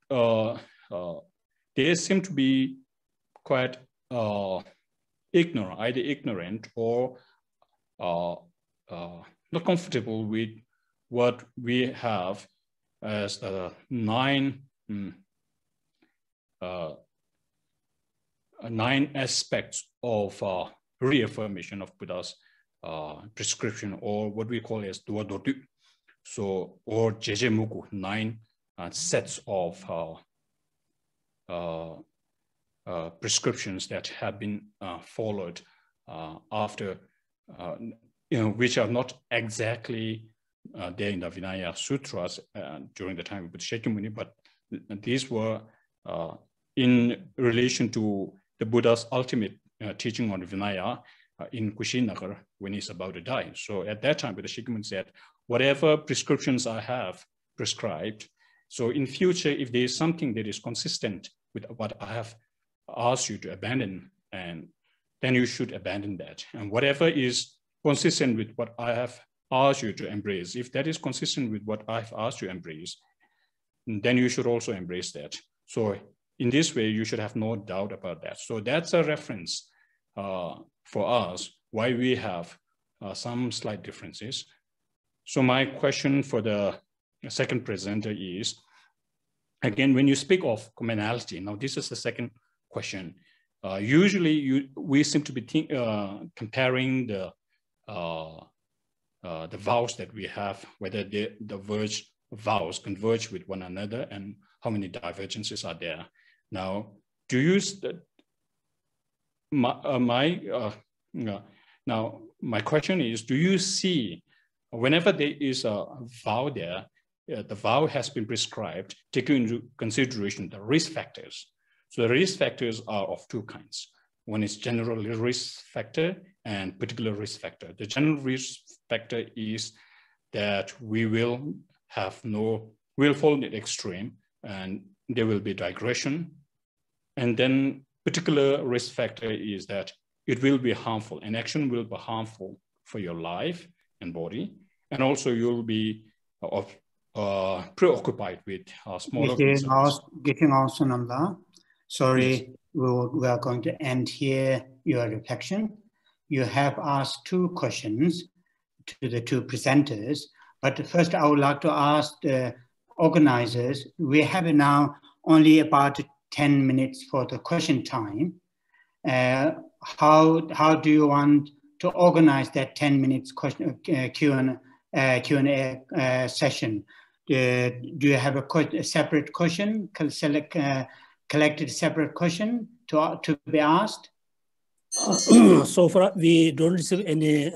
they seem to be quite ignorant, either ignorant or not comfortable with what we have as nine aspects of reaffirmation of Buddha's prescription, or what we call as Dua Dotu. So, or Jejemuku, 9 sets of prescriptions that have been followed after, which are not exactly there in the Vinaya Sutras during the time of Buddha Shakyamuni, but these were in relation to the Buddha's ultimate teaching on Vinaya in Kushinagar when he's about to die. So at that time, Buddha Shakyamuni said, whatever prescriptions I have prescribed, so in future, if there is something that is consistent with what I have asked you to abandon, and then you should abandon that. And whatever is consistent with what I have asked you to embrace, if that is consistent with what I've asked you to embrace, then you should also embrace that. So in this way, you should have no doubt about that. So that's a reference for us, why we have some slight differences. So my question for the second presenter is, again, when you speak of commonality, now this is the second question. Usually we seem to be comparing the vows that we have, whether the vows converge with one another and how many divergences are there. Now, do you, now my question is, do you see, whenever there is a vow there, the vow has been prescribed, taking into consideration the risk factors. So the risk factors are of two kinds. One is general risk factor and particular risk factor. The general risk factor is that we will have we'll fall in the extreme and there will be digression. And then particular risk factor is that it will be harmful. An action will be harmful for your life and body. And also you'll be preoccupied with smaller concerns. Sorry, yes. we are going to end here your reflection. You have asked two questions to the two presenters, but first I would like to ask the organizers, we have now only about 10 minutes for the question time. How do you want to organize that 10 minutes question Q&A session? Do you have a separate question, collected separate question to be asked? So far, we don't receive any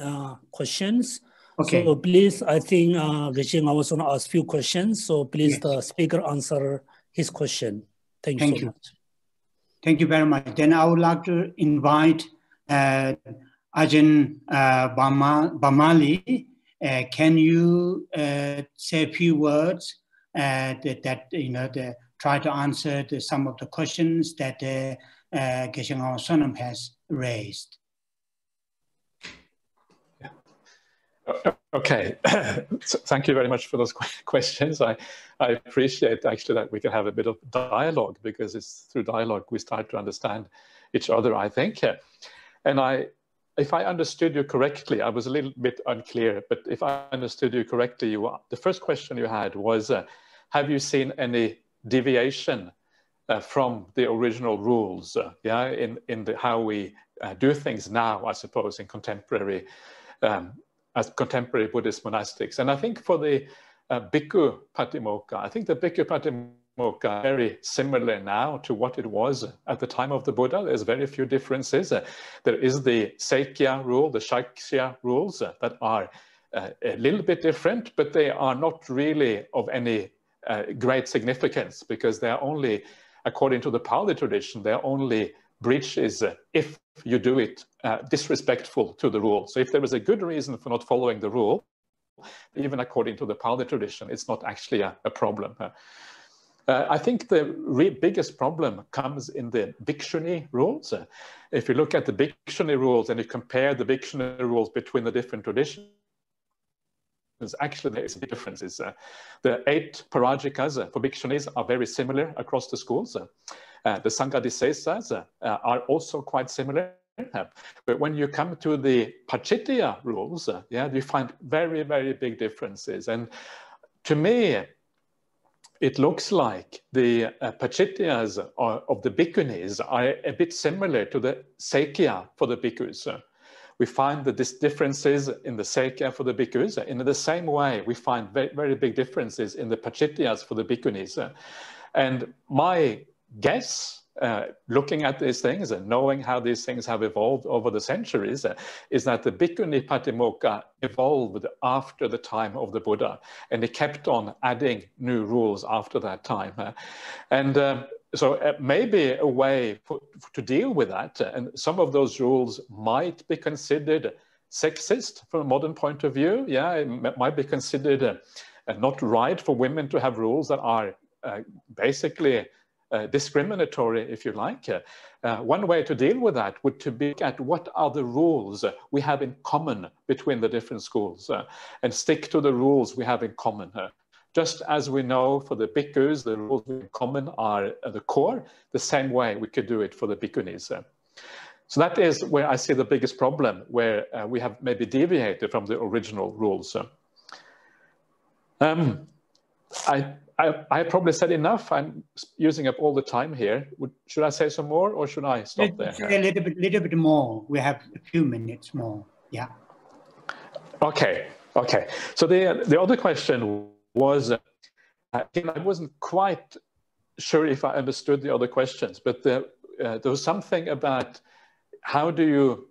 questions. Okay. So please, I think Geshe was going to ask few questions. So please, yes, the speaker answer his question. Thank you so much. Thank you very much. Then I would like to invite Ajahn Bamali. Can you say a few words that try to answer some of the questions that Geshe Sonam has raised? Okay, so thank you very much for those questions. I appreciate actually that we can have a bit of dialogue, because it's through dialogue we start to understand each other, I think. And if I understood you correctly, I was a little bit unclear, but if I understood you correctly, the first question you had was, have you seen any deviation from the original rules, in how we do things now, I suppose, in contemporary as contemporary Buddhist monastics? And I think for the Bhikkhu Patimokkha, I think the Bhikkhu Patimokkha very similar now to what it was at the time of the Buddha. There's very few differences. There is the Sākya rule, the Shakya rules that are a little bit different, but they are not really of any great significance, because they are only, according to the Pali tradition, they are only breaches if you do it disrespectful to the rule. So if there is a good reason for not following the rule, even according to the Pali tradition, it's not actually a problem. I think the biggest problem comes in the Bhikshuni rules. If you look at the Bhikshuni rules and you compare the Bhikshuni rules between the different traditions, actually there is differences. The 8 Parajikas for Bhikshunis are very similar across the schools. The Sanghadisesas are also quite similar. But when you come to the Pachittiya rules, you find very, very big differences. And to me, it looks like the Pachittiyas of the Bhikkhunis are a bit similar to the Sikkhā for the Bhikkhus. We find the differences in the Sikkhā for the Bhikkhus. In the same way, we find very, very big differences in the Pachittiyas for the Bhikkhunis. And my guess, looking at these things and knowing how these things have evolved over the centuries, is that the Bhikkhuni Patimokkha evolved after the time of the Buddha, and they kept on adding new rules after that time. So maybe a way to deal with that, and some of those rules might be considered sexist from a modern point of view. Yeah, it might be considered not right for women to have rules that are basically discriminatory, if you like. One way to deal with that would to look at what are the rules we have in common between the different schools and stick to the rules we have in common. Just as we know for the bhikkhus, the rules in common are the core, the same way we could do it for the bhikkhunis. So that is where I see the biggest problem, where we have maybe deviated from the original rules. I probably said enough. I'm using up all the time here. Should I say some more, or should I stop there? Say a little bit more. We have a few minutes more. Yeah. Okay. So the other question was, again, I wasn't quite sure if I understood the other questions, but there was something about how do you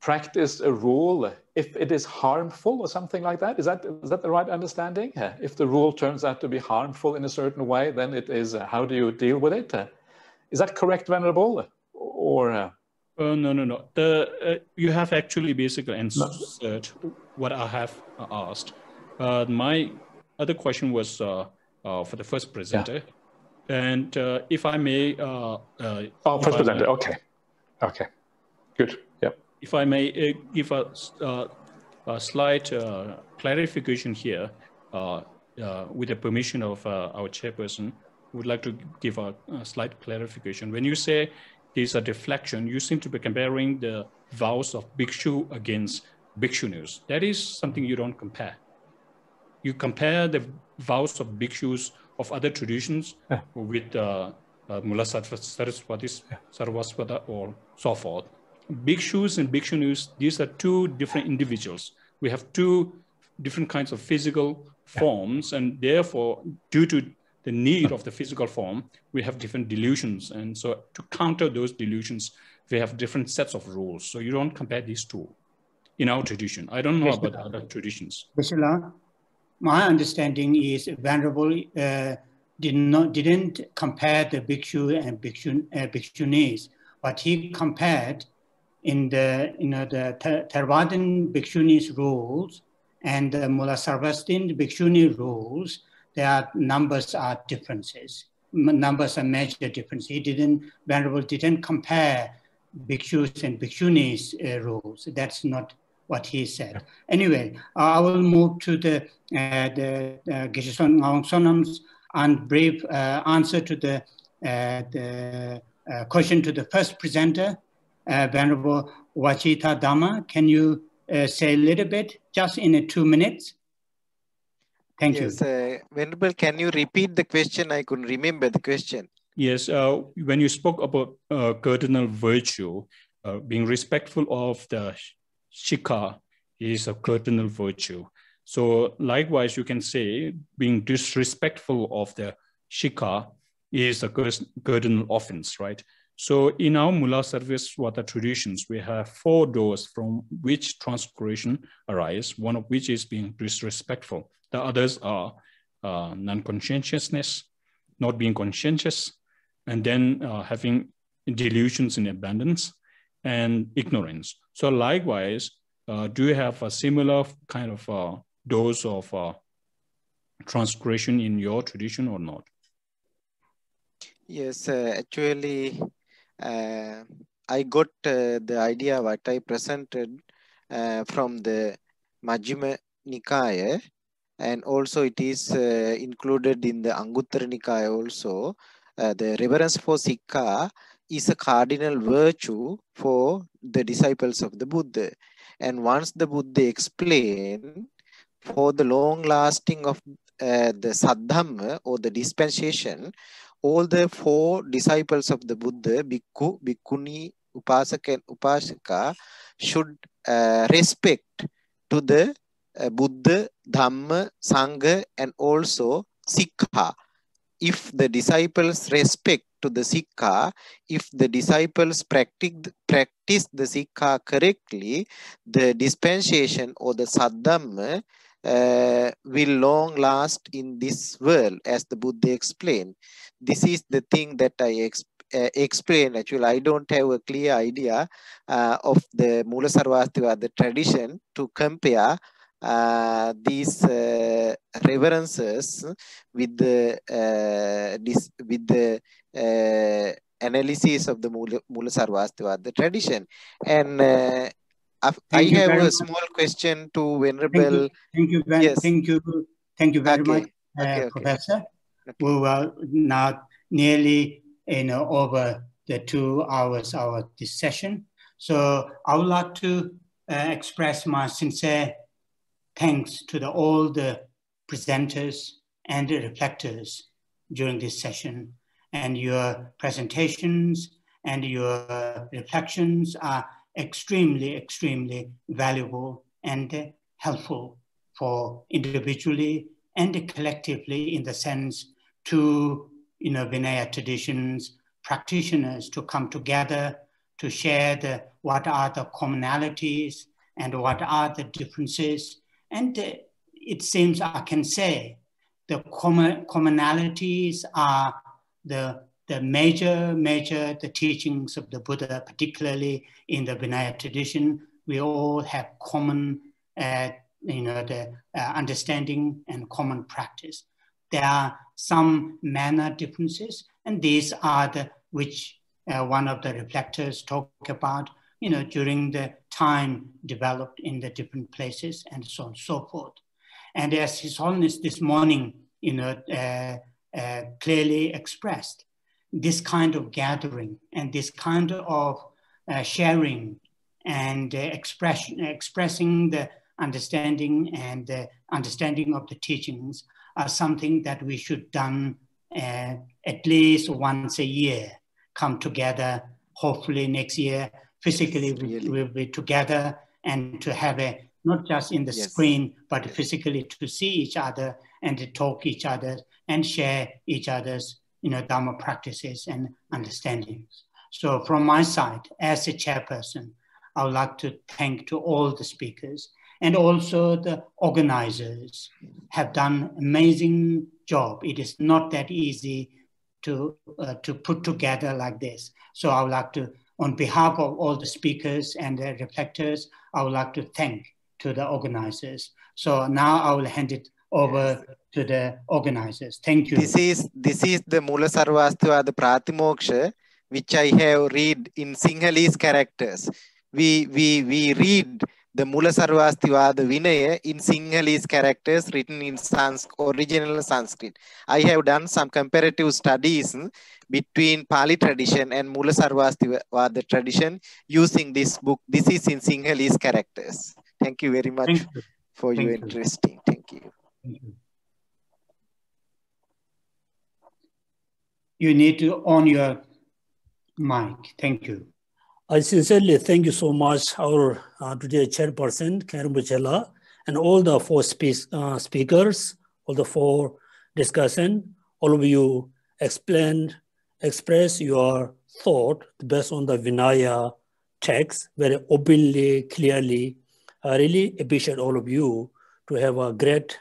practice a rule if it is harmful or something like that? Is that the right understanding? If the rule turns out to be harmful in a certain way, then it is, how do you deal with it? Is that correct, Venerable? Or? No. You have actually basically answered what I have asked. My other question was for the first presenter. Yeah. And if I may... first presenter, okay. Good, yeah. If I may give a slight clarification here, with the permission of our chairperson, would like to give a slight clarification. When you say there's a deflection, you seem to be comparing the vows of bhikshu against bhikshunis. That is something you don't compare. You compare the vows of bhikshus of other traditions with Mula Sarvasvata or so forth. Bhikshus and bhikshunis, these are two different individuals. We have two different kinds of physical forms, and therefore, due to the need of the physical form, we have different delusions. And so to counter those delusions, we have different sets of rules. So you don't compare these two in our tradition. I don't know about other traditions. Vishila, my understanding is Venerable didn't compare the bhikshu and bhikshunis, but he compared in the Theravadan bhikshunis rules and the Mula Sarvastin bhikshuni rules. Their numbers are differences. Numbers are major differences. Venerable didn't compare bhikshus and bhikshunis rules. That's not what he said. Anyway, I will move to the Geshe Ngawang Sonam's brief answer to the question to the first presenter, Venerable Wachita Dhamma. Can you say a little bit, just in 2 minutes? Thank you. Venerable, can you repeat the question? I couldn't remember the question. Yes, when you spoke about cardinal virtue, being respectful of the Shikha is a cardinal virtue. So likewise, you can say being disrespectful of the Shikha is a cardinal offense, right? So in our Mula Sarvasvata traditions, we have 4 doors from which transgression arises, one of which is being disrespectful. The others are non-conscientiousness, not being conscientious, and then having delusions in abundance and ignorance. So likewise, do you have a similar kind of dose of transgression in your tradition or not? Yes, actually, I got the idea what I presented from the Majjhima Nikaya, and also it is included in the Anguttara Nikaya also. The reverence for Sikha is a cardinal virtue for the disciples of the Buddha. And once the Buddha explained, for the long lasting of the Saddhamma or the dispensation, all the 4 disciples of the Buddha, Bhikkhu, Bhikkhuni, Upasaka and Upasika, should respect to the Buddha, Dhamma, Sangha and also Sikkhā. If the disciples respect to the Sikkhā, if the disciples practice the Sikkhā correctly, the dispensation or the Saddhamma will long last in this world, as the Buddha explained. This is the thing that I explain. Actually, I don't have a clear idea of the Mula Sarvastivada tradition to compare these reverences with the analysis of the Mula Sarvastivada tradition. And I have a small question to Venerable. Thank you very much, Professor. Okay. We were now nearly over the 2 hours of this session. So I would like to express my sincere thanks to all the presenters and the reflectors during this session. And your presentations and your reflections are extremely valuable and helpful for individually and collectively, in the sense to Vinaya traditions practitioners to come together to share what are the commonalities and what are the differences. And it seems I can say the commonalities are the major the teachings of the Buddha, particularly in the Vinaya tradition. We all have common the understanding and common practice. There are some manner differences, and these are which one of the reflectors talk about, during the time developed in the different places and so on and so forth. And as His Holiness this morning, clearly expressed, this kind of gathering and this kind of sharing and expressing the understanding and the understanding of the teachings are something that we should done at least once a year, come together. Hopefully next year, physically we'll be together and to have not just in the screen, but physically to see each other and to talk each other and share each other's Dharma practices and understandings. So from my side, as a chairperson, I would like to thank to all the speakers, and also the organizers have done amazing job. It is not that easy to put together like this. So I would like to, on behalf of all the speakers and the reflectors, I would like to thank to the organizers. So now I will hand it over to the organizers. Thank you. This is the Mula Sarvastivada Pratimoksha, which I have read in Sinhalese characters. We read the Mula Sarvastivada Vinaya in Sinhalese characters written in original Sanskrit. I have done some comparative studies between Pali tradition and Mula Sarvastivada tradition using this book. This is in Sinhalese characters. Thank you very much for your interest. Thank you. You need to on your mic. Thank you. I sincerely thank you so much, our today chairperson, Khairul, and all the 4 speakers, all the 4 discussion. All of you express your thought based on the Vinaya text very openly, clearly. I really appreciate all of you to have a great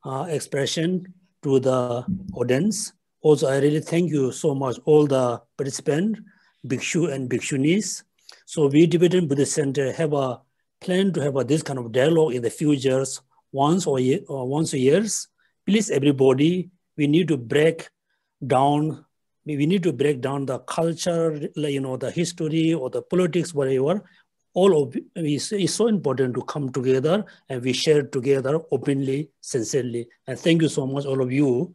expression to the audience. Also, I really thank you so much, all the participants, Bhikshu and Bhikshunis. So we, Tibetan Buddhist Center, have a plan to have this kind of dialogue in the futures once a year. Please, everybody, we need to break down. We need to break down the culture, the history or the politics, whatever. All of it is so important to come together and we share together openly, sincerely. And thank you so much, all of you,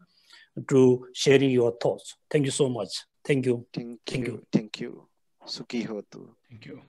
to sharing your thoughts. Thank you so much. Thank you. Thank you. Thank you. Sukhi hotu. Thank you.